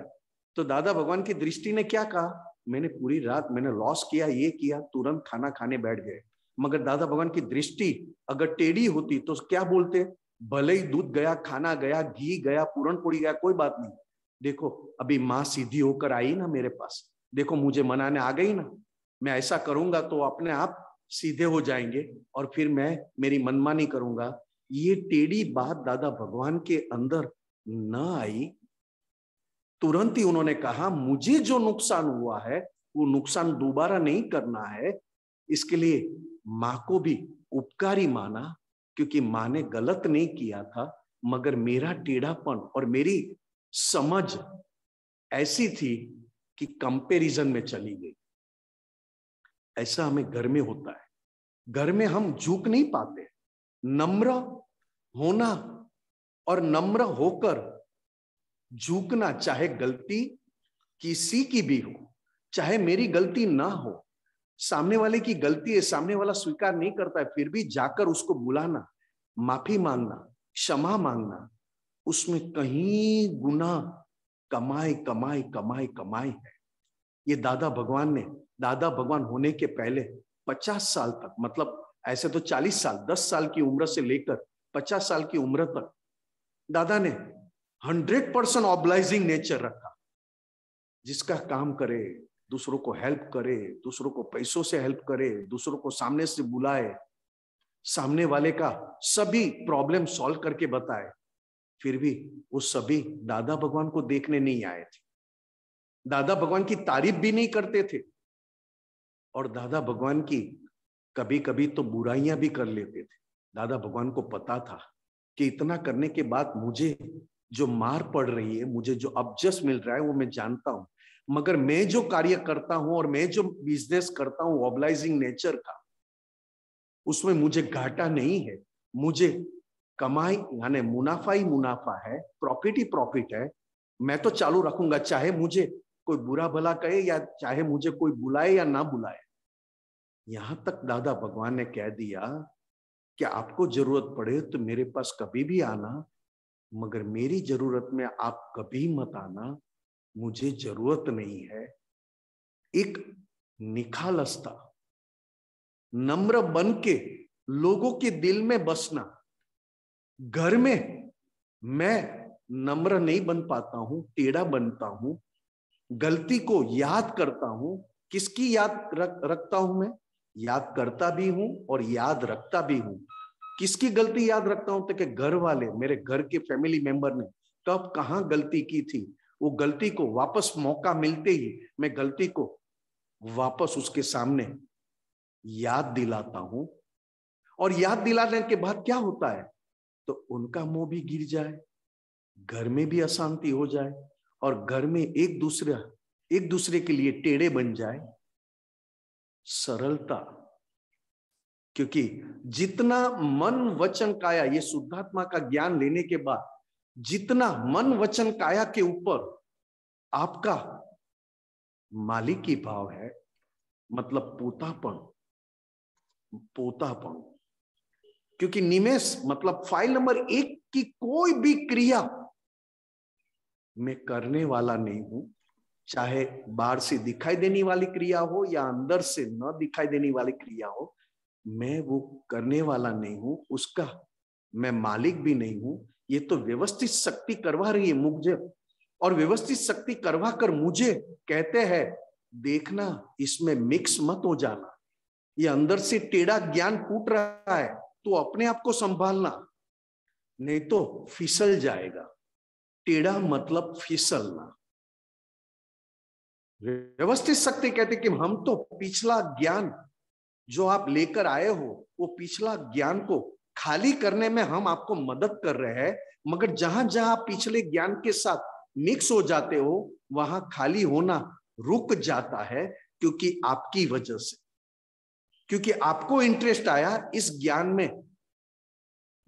तो दादा भगवान की दृष्टि ने क्या कहा, मैंने पूरी रात मैंने लॉस किया, ये किया, तुरंत खाना खाने बैठ गए। मगर दादा भगवान की दृष्टि अगर टेढ़ी होती तो क्या बोलते, भले ही दूध गया, खाना गया, घी गया, पूरन पोड़ी गया, कोई बात नहीं, देखो अभी माँ सीधी होकर आई ना मेरे पास, देखो मुझे मनाने आ गई ना, मैं ऐसा करूंगा तो अपने आप सीधे हो जाएंगे और फिर मैं मेरी मनमानी करूंगा। ये टेढ़ी बात दादा भगवान के अंदर न आई। तुरंत ही उन्होंने कहा, मुझे जो नुकसान हुआ है वो नुकसान दोबारा नहीं करना है। इसके लिए माँ को भी उपकारी माना, क्योंकि माँ ने गलत नहीं किया था, मगर मेरा टेढ़ापन और मेरी समझ ऐसी थी कि कंपैरिजन में चली गई। ऐसा हमें घर में होता है। घर में हम झुक नहीं पाते। नम्र होना और नम्र होकर झुकना, चाहे गलती किसी की भी हो, चाहे मेरी गलती ना हो, सामने वाले की गलती है, सामने वाला स्वीकार नहीं करता है, फिर भी जाकर उसको बुलाना, माफी मांगना, क्षमा मांगना, उसमें कहीं गुना कमाई कमाई कमाई कमाई है। ये दादा भगवान ने, दादा भगवान होने के पहले 50 साल तक, मतलब ऐसे तो 40 साल, 10 साल की उम्र से लेकर 50 साल की उम्र तक दादा ने 100% ऑब्लाइजिंग नेचर रखा। जिसका काम करे, दूसरों को हेल्प करे, दूसरों को पैसों से हेल्प करे, दूसरों को सामने से बुलाए, सामने वाले का सभी प्रॉब्लम सॉल्व करके बताए। फिर भी वो सभी दादा भगवान को देखने नहीं आए थे, दादा भगवान की तारीफ भी नहीं करते थे, और दादा भगवान की कभी कभी तो बुराइयां भी कर लेते थे। दादा भगवान को पता था कि इतना करने के बाद मुझे जो मार पड़ रही है, मुझे जो अपजस मिल रहा है, वो मैं जानता हूं, मगर मैं जो कार्य करता हूं और मैं जो बिजनेस करता हूं ऑब्लाइजिंग नेचर का, उसमें मुझे घाटा नहीं है। मुझे कमाई यानी मुनाफा ही मुनाफा है, प्रॉफिट ही प्रॉफिट है। मैं तो चालू रखूंगा, चाहे मुझे कोई बुरा भला कहे या चाहे मुझे कोई बुलाए या ना बुलाए। यहां तक दादा भगवान ने कह दिया कि आपको जरूरत पड़े तो मेरे पास कभी भी आना, मगर मेरी जरूरत में आप कभी मत आना, मुझे जरूरत नहीं है। एक निखालसता, नम्र बन के लोगों के दिल में बसना। घर में मैं नम्र नहीं बन पाता हूं, टेढ़ा बनता हूं, गलती को याद करता हूं। किसकी याद रखता हूं मैं? याद करता भी हूं और याद रखता भी हूं। किसकी गलती याद रखता हूं? तो कि घर वाले, मेरे घर के फैमिली मेंबर ने कब कहां गलती की थी, वो गलती को वापस मौका मिलते ही मैं गलती को वापस उसके सामने याद दिलाता हूं। और याद दिलाने के बाद क्या होता है, तो उनका मुंह भी गिर जाए, घर में भी अशांति हो जाए और घर में एक दूसरे के लिए टेढ़े बन जाए। सरलता, क्योंकि जितना मन वचन काया, ये शुद्धात्मा का ज्ञान लेने के बाद जितना मन वचन काया के ऊपर आपका मालिकी भाव है, मतलब पोतापन, पोतापन। क्योंकि निमेष मतलब फाइल नंबर 1 की कोई भी क्रिया मैं करने वाला नहीं हूं, चाहे बाहर से दिखाई देने वाली क्रिया हो या अंदर से न दिखाई देने वाली क्रिया हो, मैं वो करने वाला नहीं हूं, उसका मैं मालिक भी नहीं हूं। ये तो व्यवस्थित शक्ति करवा रही है मुझे, और व्यवस्थित शक्ति करवा कर मुझे कहते हैं देखना, इसमें मिक्स मत हो जाना, ये अंदर से टेढ़ा ज्ञान फूट रहा है तो अपने आप को संभालना, नहीं तो फिसल जाएगा। टेढ़ा मतलब फिसलना। व्यवस्थित शक्ति कहते कि हम तो पिछला ज्ञान जो आप लेकर आए हो, वो पिछला ज्ञान को खाली करने में हम आपको मदद कर रहे हैं, मगर जहां जहां पिछले ज्ञान के साथ मिक्स हो जाते हो वहां खाली होना रुक जाता है, क्योंकि आपकी वजह से, क्योंकि आपको इंटरेस्ट आया इस ज्ञान में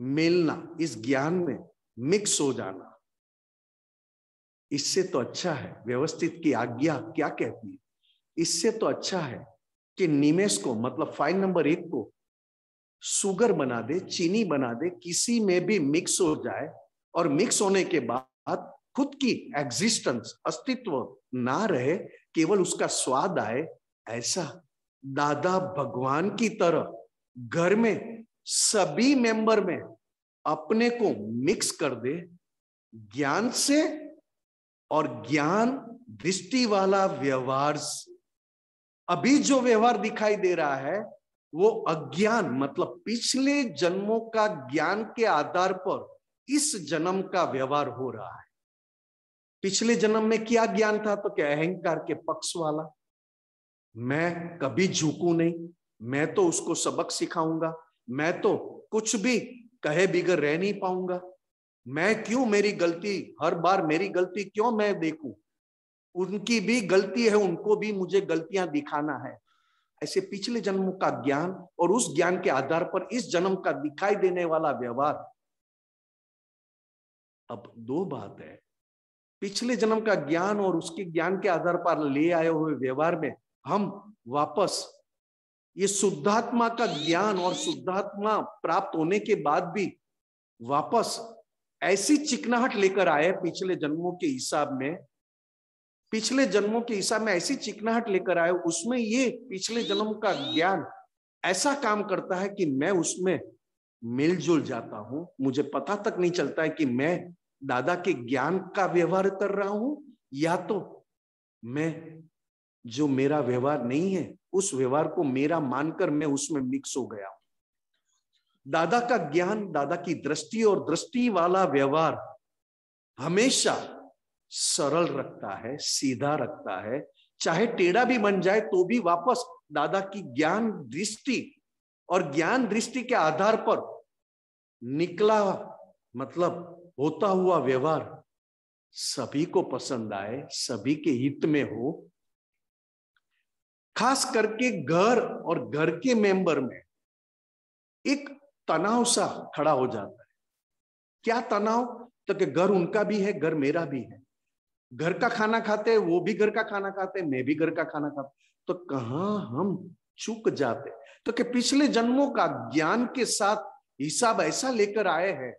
मिलना, इस ज्ञान में मिक्स हो जाना। इससे तो अच्छा है, व्यवस्थित की आज्ञा क्या कहती है, इससे तो अच्छा है कि निमेष को मतलब फाइल नंबर 1 को शुगर बना दे, चीनी बना दे, किसी में भी मिक्स हो जाए, और मिक्स होने के बाद खुद की एग्जिस्टेंस, अस्तित्व ना रहे, केवल उसका स्वाद आए। ऐसा दादा भगवान की तरह घर में सभी मेंबर में अपने को मिक्स कर दे ज्ञान से, और ज्ञान दृष्टि वाला व्यवहार से। अभी जो व्यवहार दिखाई दे रहा है वो अज्ञान मतलब पिछले जन्मों का ज्ञान के आधार पर इस जन्म का व्यवहार हो रहा है। पिछले जन्म में क्या ज्ञान था, तो क्या अहंकार के पक्ष वाला, मैं कभी झुकू नहीं, मैं तो उसको सबक सिखाऊंगा, मैं तो कुछ भी कहे बिगर रह नहीं पाऊंगा, मैं क्यों मेरी गलती, हर बार मेरी गलती क्यों मैं देखूं, उनकी भी गलती है, उनको भी मुझे गलतियां दिखाना है। ऐसे पिछले जन्मों का ज्ञान और उस ज्ञान के आधार पर इस जन्म का दिखाई देने वाला व्यवहार। अब 2 बात है, पिछले जन्म का ज्ञान और उसके ज्ञान के आधार पर ले आए हुए व्यवहार में हम वापस ये शुद्धात्मा का ज्ञान और शुद्धात्मा प्राप्त होने के बाद भी वापस ऐसी चिकनाहट लेकर आए पिछले जन्मों के हिसाब में, पिछले जन्मों के हिसाब में ऐसी चिकनाहट लेकर आए, उसमें ये पिछले जन्म का ज्ञान ऐसा काम करता है कि मैं उसमें मिलजुल जाता हूं, मुझे पता तक नहीं चलता है कि मैं दादा के ज्ञान का व्यवहार कर रहा हूं या तो मैं जो मेरा व्यवहार नहीं है उस व्यवहार को मेरा मानकर मैं उसमें मिक्स हो गया हूं। दादा का ज्ञान, दादा की दृष्टि और दृष्टि वाला व्यवहार हमेशा सरल रखता है, सीधा रखता है, चाहे टेढ़ा भी बन जाए तो भी वापस दादा की ज्ञान दृष्टि और ज्ञान दृष्टि के आधार पर निकला मतलब होता हुआ व्यवहार सभी को पसंद आए, सभी के हित में हो। खास करके घर और घर के मेंबर में एक तनाव सा खड़ा हो जाता है। क्या तनाव, तो कि घर उनका भी है, घर मेरा भी है, घर का खाना खाते हैं, वो भी घर का खाना खाते हैं, मैं भी घर का खाना खाता, तो कहां हम चूक जाते, तो कि पिछले जन्मों का ज्ञान के साथ हिसाब ऐसा लेकर आए हैं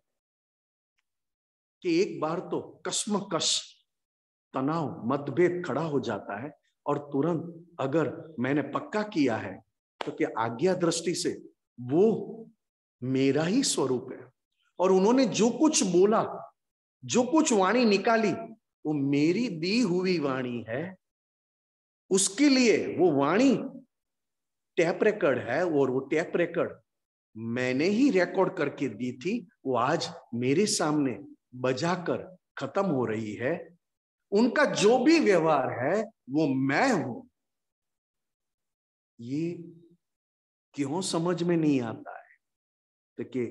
कि एक बार तो कश्मकश तनाव मतभेद खड़ा हो जाता है, और तुरंत अगर मैंने पक्का किया है तो कि आज्ञा दृष्टि से वो मेरा ही स्वरूप है, और उन्होंने जो कुछ बोला, जो कुछ वाणी निकाली, वो मेरी दी हुई वाणी है। उसके लिए वो वाणी टैप रिकॉर्ड है, और वो टैप रिकॉर्ड मैंने ही रिकॉर्ड करके दी थी, वो आज मेरे सामने बजाकर खत्म हो रही है। उनका जो भी व्यवहार है वो मैं हूं। ये क्यों समझ में नहीं आता है? देखिए,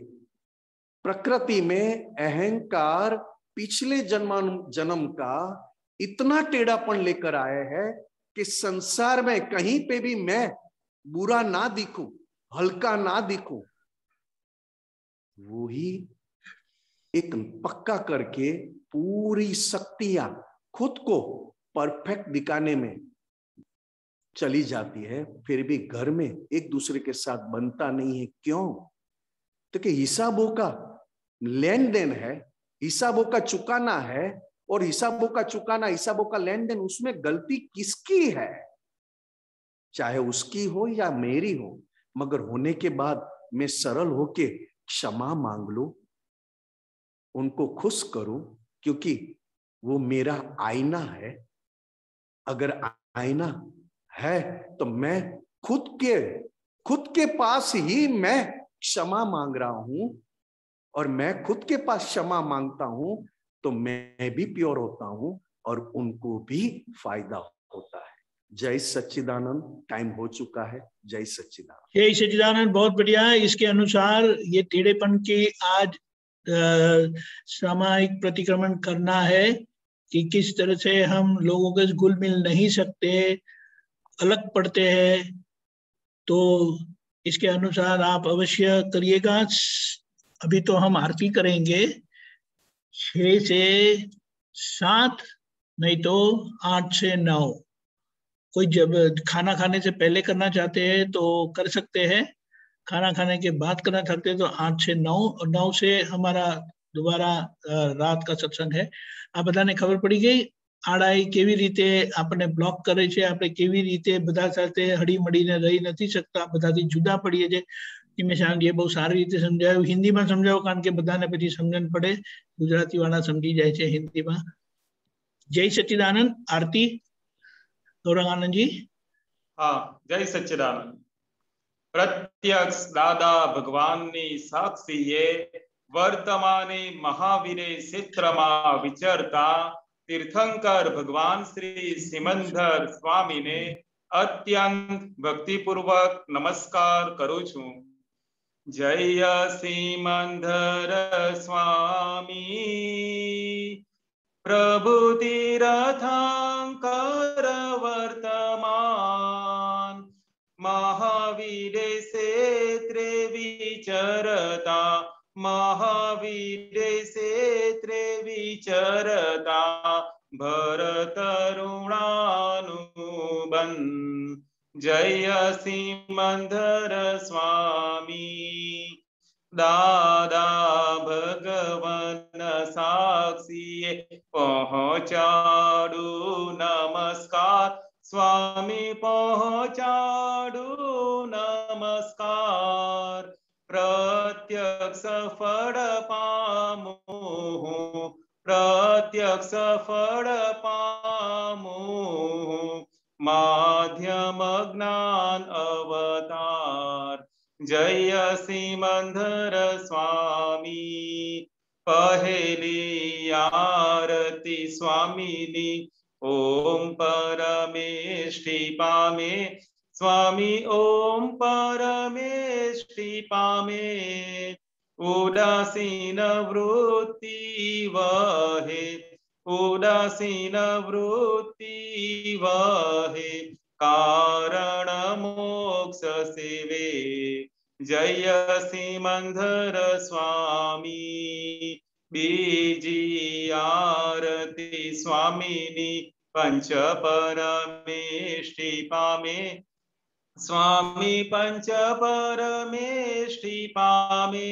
प्रकृति में अहंकार पिछले जन्म का इतना टेढ़ापन लेकर आए हैं कि संसार में कहीं पे भी मैं बुरा ना दिखूं, हल्का ना दिखूं। वो ही एक पक्का करके पूरी शक्तियां खुद को परफेक्ट दिखाने में चली जाती है, फिर भी घर में एक दूसरे के साथ बनता नहीं है। क्यों? तो कि हिसाबों का लेन देन है, हिसाबों का चुकाना है, और हिसाबों का चुकाना, हिसाबों का लेन देन, उसमें गलती किसकी है? चाहे उसकी हो या मेरी हो, मगर होने के बाद मैं सरल होके क्षमा मांग लूं, उनको खुश करूं, क्योंकि वो मेरा आईना है। अगर आईना है तो मैं खुद के पास ही मैं क्षमा मांग रहा हूं, और मैं खुद के पास क्षमा मांगता हूं तो मैं भी प्योर होता हूं और उनको भी फायदा होता है। जय सच्चिदानंद। टाइम हो चुका है। जय सच्चिदानंद। जय सच्चिदानंद। बहुत बढ़िया है। इसके अनुसार ये टेढ़ेपन की आज सामायिक प्रतिक्रमण करना है कि किस तरह से हम लोगों के घुल मिल नहीं सकते, अलग पड़ते हैं। तो इसके अनुसार आप अवश्य करिएगा। अभी तो हम आरती करेंगे 6 से 7, नहीं तो 8 से 9। कोई जब खाना खाने से पहले करना चाहते हैं तो कर सकते हैं, खाना खाने के बाद करना चाहते हैं तो 8 से 9, और 9 से हमारा दोबारा रात का सत्संग है। આ બધાને ખબર પડી ગઈ આડાઈ કેવી રીતે આપણે બ્લોક કરે છે, આપણે કેવી રીતે બધા સાથે હળી મળીને રહી નથી શકતા, બધાથી જુદા પડીએ છે। નિમેશાનજીએ બહુ સારી રીતે સમજાવ્યું। હિન્દીમાં સમજાવો કારણ કે બધાને પછી સમજણ પડે, ગુજરાતી વાળા સમજી જાય છે હિન્દીમાં। જય સચ્ચિદાનંદ। આરતી ગૌરાંગાનંદ जी। हाँ, जय सच्चिदानंद। प्रत्यक्ष दादा भगवान ने साक्षीए वर्तमाने महावीरे क्षेत्रमा विचरता तीर्थंकर भगवान श्री सिमंदर स्वामी ने अत्यंत भक्तिपूर्वक नमस्कार करू छूं। जय सिमंदर स्वामी प्रभु तीर्थंकर वर्तमान महावीर क्षेत्रे विचरता महावीर क्षेत्रे विचरता भरतरुणानुबन। जय सिमंदर स्वामी दादा भगवन साक्षीए पहुँचाडू नमस्कार स्वामी पहुँचाडू नमस्कार। प्रत्यक्ष फल पामू प्रत्यक्ष फल पामू माध्यम ज्ञान अवतार। जय सिमंदर स्वामी पहली आरती स्वामीनी ओम परमेष्टि पामे स्वामी ओम परमेष्टि पामे। उदासीन वृत्ति वहे उदासीन वृत्ति वहे कारण मोक्ष सेवे। जय सिमंदर स्वामी बीजी आरती स्वामीनी पंच परमेष्टि पामे स्वामी पंच परमेष्टि पामे।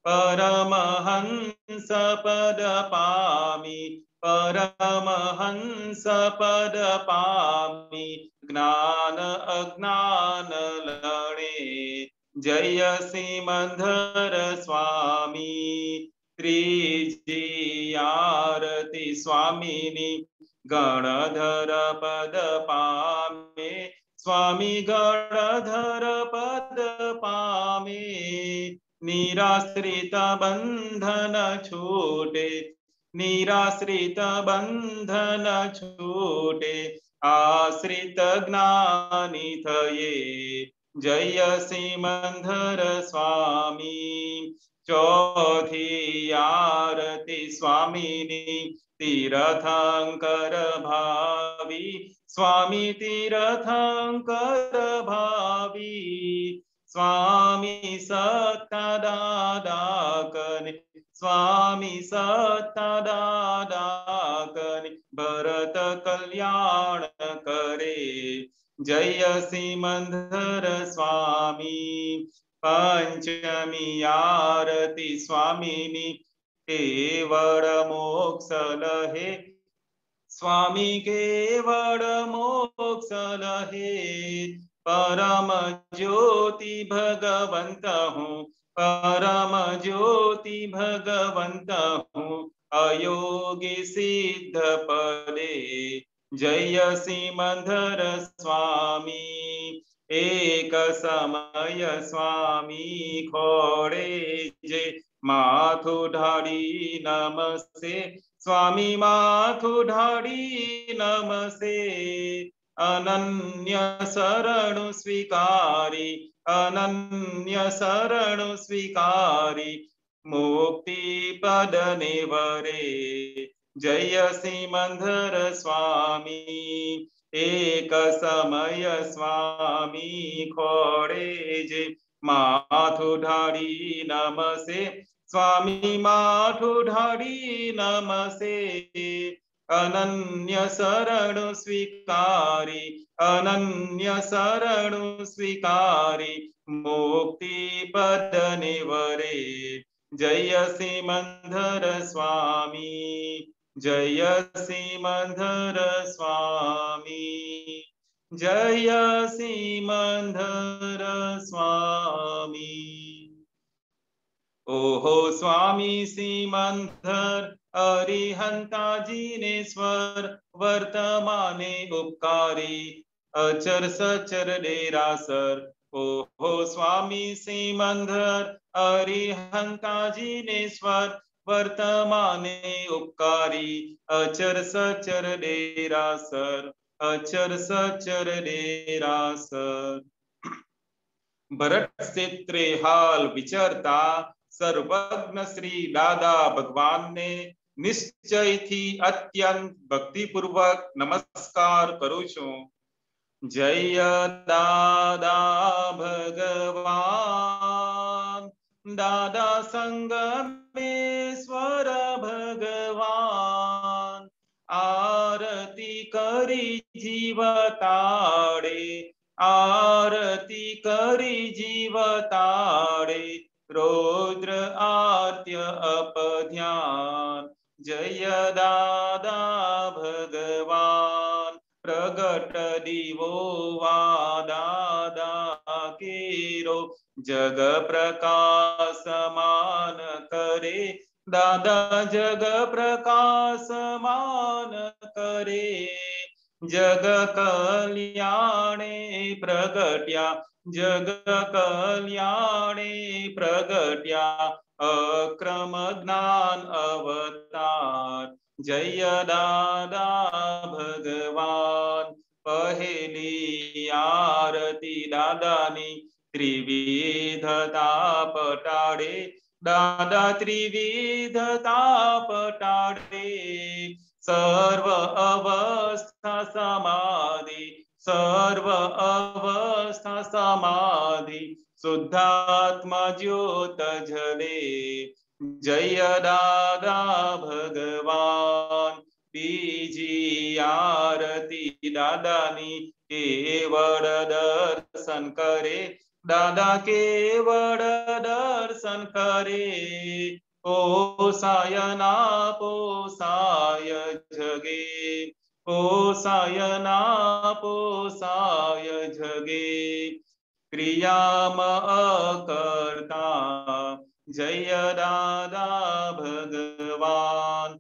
परमहंस पद पामी परमहंस पद पामी ज्ञान अज्ञान लड़े। जय सिमंदर स्वामी त्रिजी आरती स्वामीनी गणधर पद पामे स्वामी गणधर पद पामे। निराश्रित बंधन छूटे निराश्रित बंधन छूटे आश्रित ज्ञानी थये। जय सिमंदर स्वामी चौथी आरती स्वामीनी तीर्थंकर भावी स्वामी तीर्थंकर भावी। स्वामी सत्ता दादा कने स्वामी सत्ता दादा करी भरत कल्याण करे। जय सिमंदर स्वामी पंचमी आरती स्वामीनी केवल मोक्ष लहे। स्वामी केवल मोक्ष लहे। परम ज्योति भगवंत हूँ परम ज्योति भगवंत हूँ अयोगी सिद्ध पदे। जय सिमंदर स्वामी एक समय स्वामी खोड़े जय माथु ढाड़ी नमस्ते। स्वामी माथु ढाड़ी नमस्ते। अनन्य शरणु स्वीकारी अनन्य शरणु स्वीकारी मुक्ति पद निवरे। जय सिमंदर स्वामी एक समय स्वामी खोड़े जे माथु ढाड़ी नमस्ते। स्वामी माथु ढाड़ी नमस्ते। अनन्य शरणु स्वीकारी अनन्य शरणु स्वीकारी मुक्ति पद निवरे। जय सिमंदर स्वामी जय सिमंदर स्वामी जय सिमंदर स्वामी। ओहो स्वामी सिमंदर अरिहंता जिनेश्वर वर्तमाने उपकारी अचर सचर डेरासर। ओहो स्वामी सिमंदर अरिहंता जिनेश्वर वर्तमाने उपकारी अचर सचर डेरासर अचर सचर डेरासर। भरत क्षेत्रे हाल विचरता सर्वज्ञ श्री दादा भगवान ने निश्चय थी अत्यंत भक्ति पूर्वक नमस्कार करूं छूं। जय दादा भगवान दादा संगमेश्वर भगवान आरती करी जीवताड़े आरती करी जीवताड़े रौद्र आर्त्य अपध्यान। जय दादा भगवान प्रगट दिवो वा दादा केरो जग प्रकाशमान करे। दादा जग प्रकाशमान करे। जग कल्याणे प्रगट्या जग कल्याणे प्रगट्या अक्रम ज्ञान अवतार। जय दादा भगवान पहेली आरती दादानी त्रिविधता पटाड़े। दादा त्रिविधता पटाड़े सर्व अवस्था समाधि सर्व अवस्था समाधि शुद्धात्मा ज्योत जले। जय दादा भगवान बीजी आरती दादानी केवल दर्शन करे। दादा केवल दर्शन करे। पोसायना पोसाय जगे पोसायना पोसाय जगे क्रियाम अकर्ता। जय दादा भगवान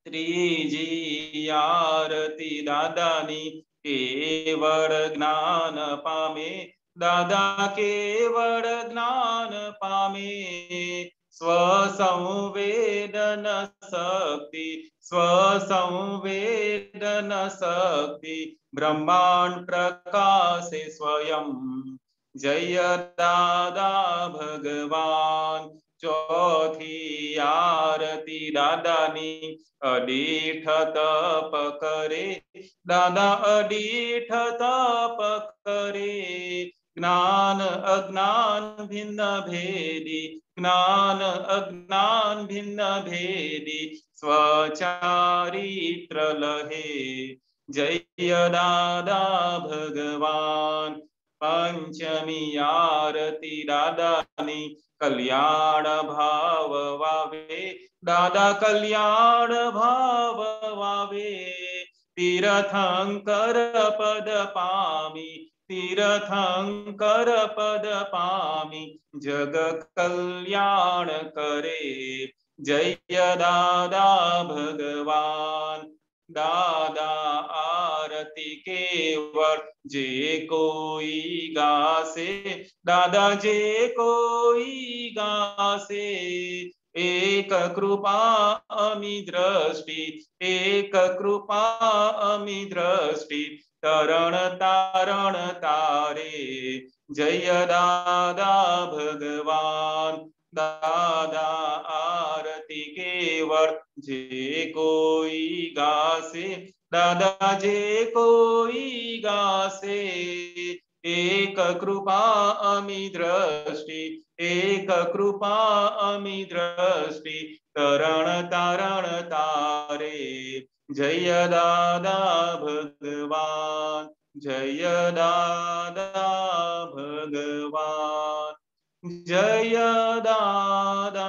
त्रिजी आरती दादानी केवल ज्ञान पामे। दादा केवल ज्ञान पामे स्वसंवेदन शक्ति स्वसंवेदन शक्ति ब्रह्मांड प्रकाशे स्वयं। जय दादा भगवान चौथी आरती दादानी अडीठ तप करे। दादा अडीठ तप करे ज्ञान अज्ञान भिन्न भेदी ज्ञान अज्ञान भिन्न भेदी स्वचारित्र लहे। जय दादा भगवान। पंचमी आरती दादानी कल्याण भाव वावे, दादा कल्याण भाव वावे। तीर्थंकर पद पामी, तीर्थंकर पद पामी, जग कल्याण करे। जय दादा भगवान। दादा आरती केवल जे कोई गासे, दादा जे कोई गासे। एक कृपा अमी दृष्टि, एक कृपा अमी दृष्टि, तरण तारण तारे। जय दादा भगवान। दादा आरती केवल जे कोई गासे, दादा जे कोई गासे। एक कृपा अमी दृष्टि, एक कृपा अमी दृष्टि, तरण तारण तारे। जय दादा भगवान। जय दादा भगवान। जय दादा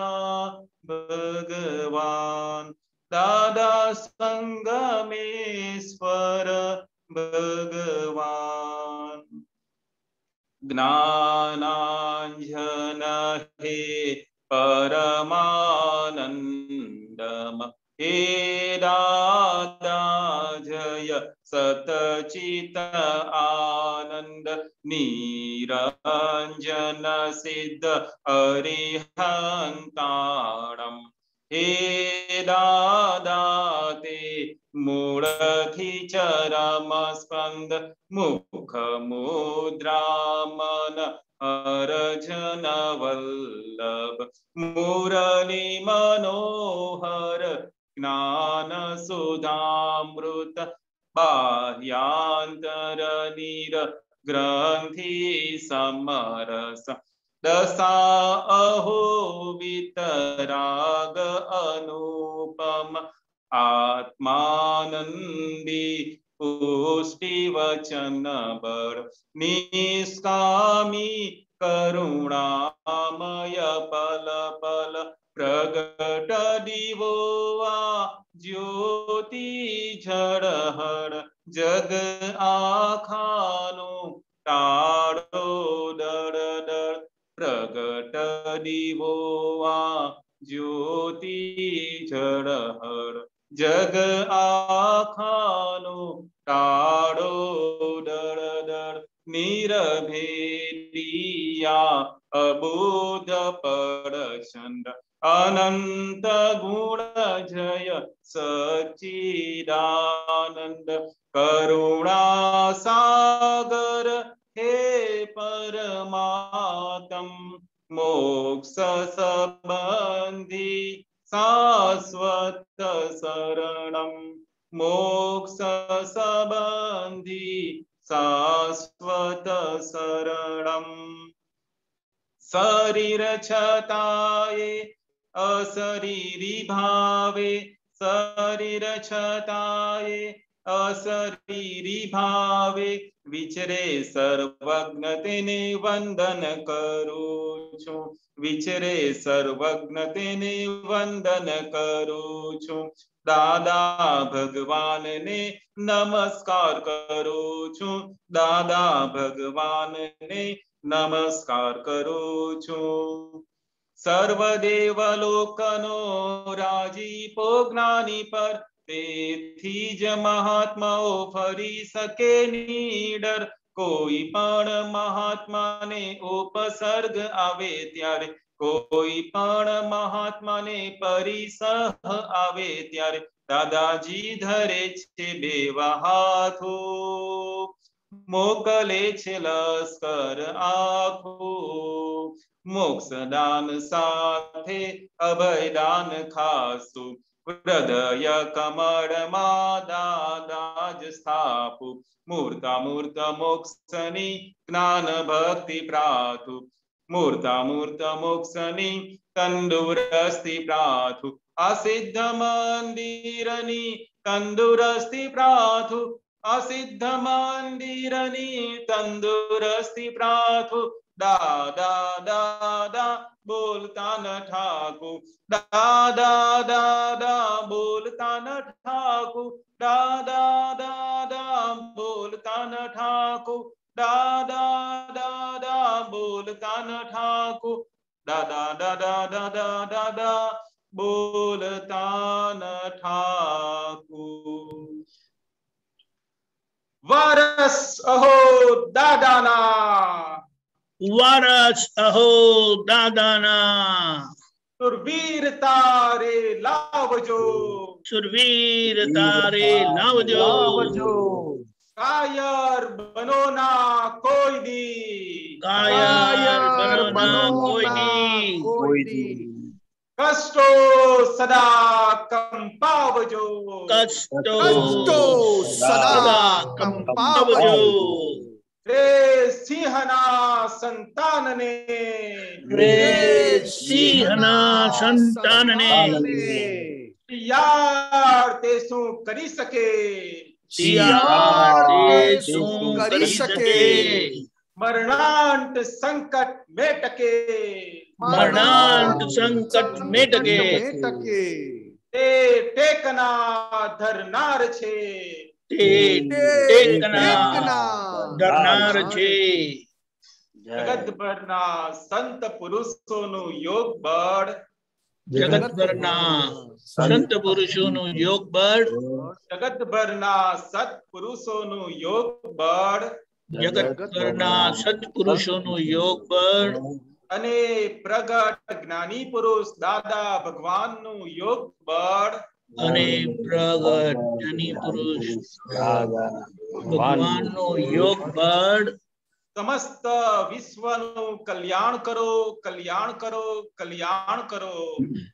भगवान। दादा संगमेश्वर भगवान। ज्ञानांजन हे परमानंदम, हे दादा जय सतचित आनंद। निरंजन सिद्ध अरिहंताणम, हे दादा ते मूलधि चरम स्पंद। मुख मुद्रा मन अर्जन वल्लभ, मुरली मनोहर ज्ञान सुधामृत। बाह्यांतर नीर ग्रंथि समरस, दशा अहो वितराग अनुपम। आत्मानंदी पुष्टि वचन बड़, निष्कामी करुणामय पल पल। प्रगट दिवोआ ज्योति झड़हड़, जग आखानो ताड़ो डर डर। प्रगट दिवोआ ज्योति झड़हड़, जग आखानो ताड़ो डर डर। निरभेदिया अबोध परचंड, अनंत गुण जय सच्चिदानंद। करुणा सागर हे परमात्म, मोक्ष संबंधी शाश्वत शरणम। मोक्ष संबंधी शाश्वत शरणम। शरीर छताये अशरीरी भावे, शरीर छताये अशरीरी भावे। विचरे सर्वज्ञ तेने वंदन करूं छुं, विचरे सर्वज्ञ तेने वंदन करूं छुं। दादा भगवान ने नमस्कार करूं छुं, दादा भगवान ने नमस्कार करूं छुं। सर्वदेव लोकनो राजीपो ज्ञानी पर, તેથી જ મહાત્માઓ ફરી શકે નીડર। કોઈ પણ મહાત્માને ઉપસર્ગ આવે ત્યારે, કોઈ પણ મહાત્માને પરિસહ આવે ત્યારે, દાદાજી ધરે છે બેવા હાથો, મોકલે છે લશ્કર આખો। મોક્ષદાન સાથે અભયદાન ખાસું, હૃદય કમળમાં દાદા જ સ્થાપુ। મૂર્તામૂર્ત મોક્ષની જ્ઞાન ભક્તિ પ્રાતુ, मूर्तामूर्त मोक्षनी तंदुरस्ति प्राथु असिद्ध मंदिरनी तंदुरस्ति प्राथु असिद्ध मंदिरनी तंदुरस्ति प्राथु दादा दादा बोलता न ठाकुर दादा दादा बोलता न ठाकुर दादा दादा बोलता न ठाकुर दादा दादा बोलता न ठाकुर दादा दादा दादा दादा बोलता न ठाकुर। वारस अहो दादाना वारस अहो दादाना सुरवीर तारे लावजो सुरवीर तारे लावजो कायर बनो ना कोई दी कायर बनो ना कोई दी कष्टो सदा कंपावजो कष्टो सदा कंपावजो रे सिंहना संतान ने रे सिंहना संतान ने यार तेसु करी सके यार तेसु करी सके मरणांत संकट में टके मरणांत संकट में टके टेकना धरनार छे टेकना धरनार छे जगत भરના संत પુરુષોનું યોગ બળ जगत भરના संत पुरुषोનું યોગ બળ જગત ભરના સત્પુરુષોનું યોગ બળ જગત ભરના સત્પુરુષોનું યોગ બળ અને પ્રગટ જ્ઞાની પુરુષ દાદા ભગવાનનું યોગ બળ અને પ્રગટ જ્ઞાની પુરુષ ભગવાનનું યોગ બળ समस्त विश्वનું કલ્યાણ કરો કલ્યાણ કરો કલ્યાણ કરો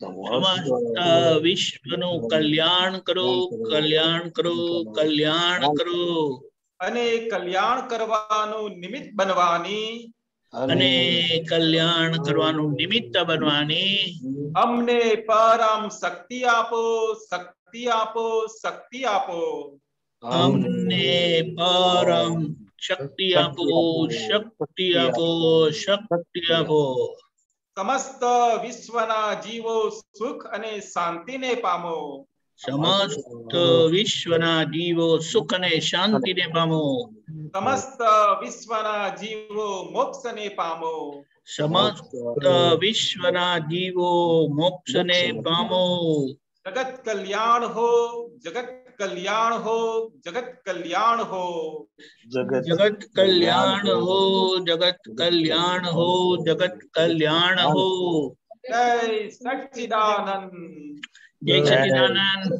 समस्त विश्वનું કલ્યાણ કરો કલ્યાણ કરો કલ્યાણ કરો અને કલ્યાણ કરવાનું નિમિત્ત બનવાની અને કલ્યાણ કરવાનું નિમિત્ત બનવાની અમને પરમ શક્તિ આપો શક્તિ આપો શક્તિ આપો અમને પરમ शक्ति आपो शक्ति आपो शक्ति आपो समस्त विश्वना जीवो सुख अने शांति ने पामो समस्त विश्वना जीवो सुख अने शांति ने पामो समस्त विश्वना जीवो मोक्ष ने पामो समस्त विश्वना जीवो मोक्ष ने पामो जगत कल्याण हो जगत कल्याण हो जगत कल्याण हो जगत कल्याण हो जगत कल्याण हो जगत कल्याण हो जय सच्चिदानंद जय सच्चिदानंद।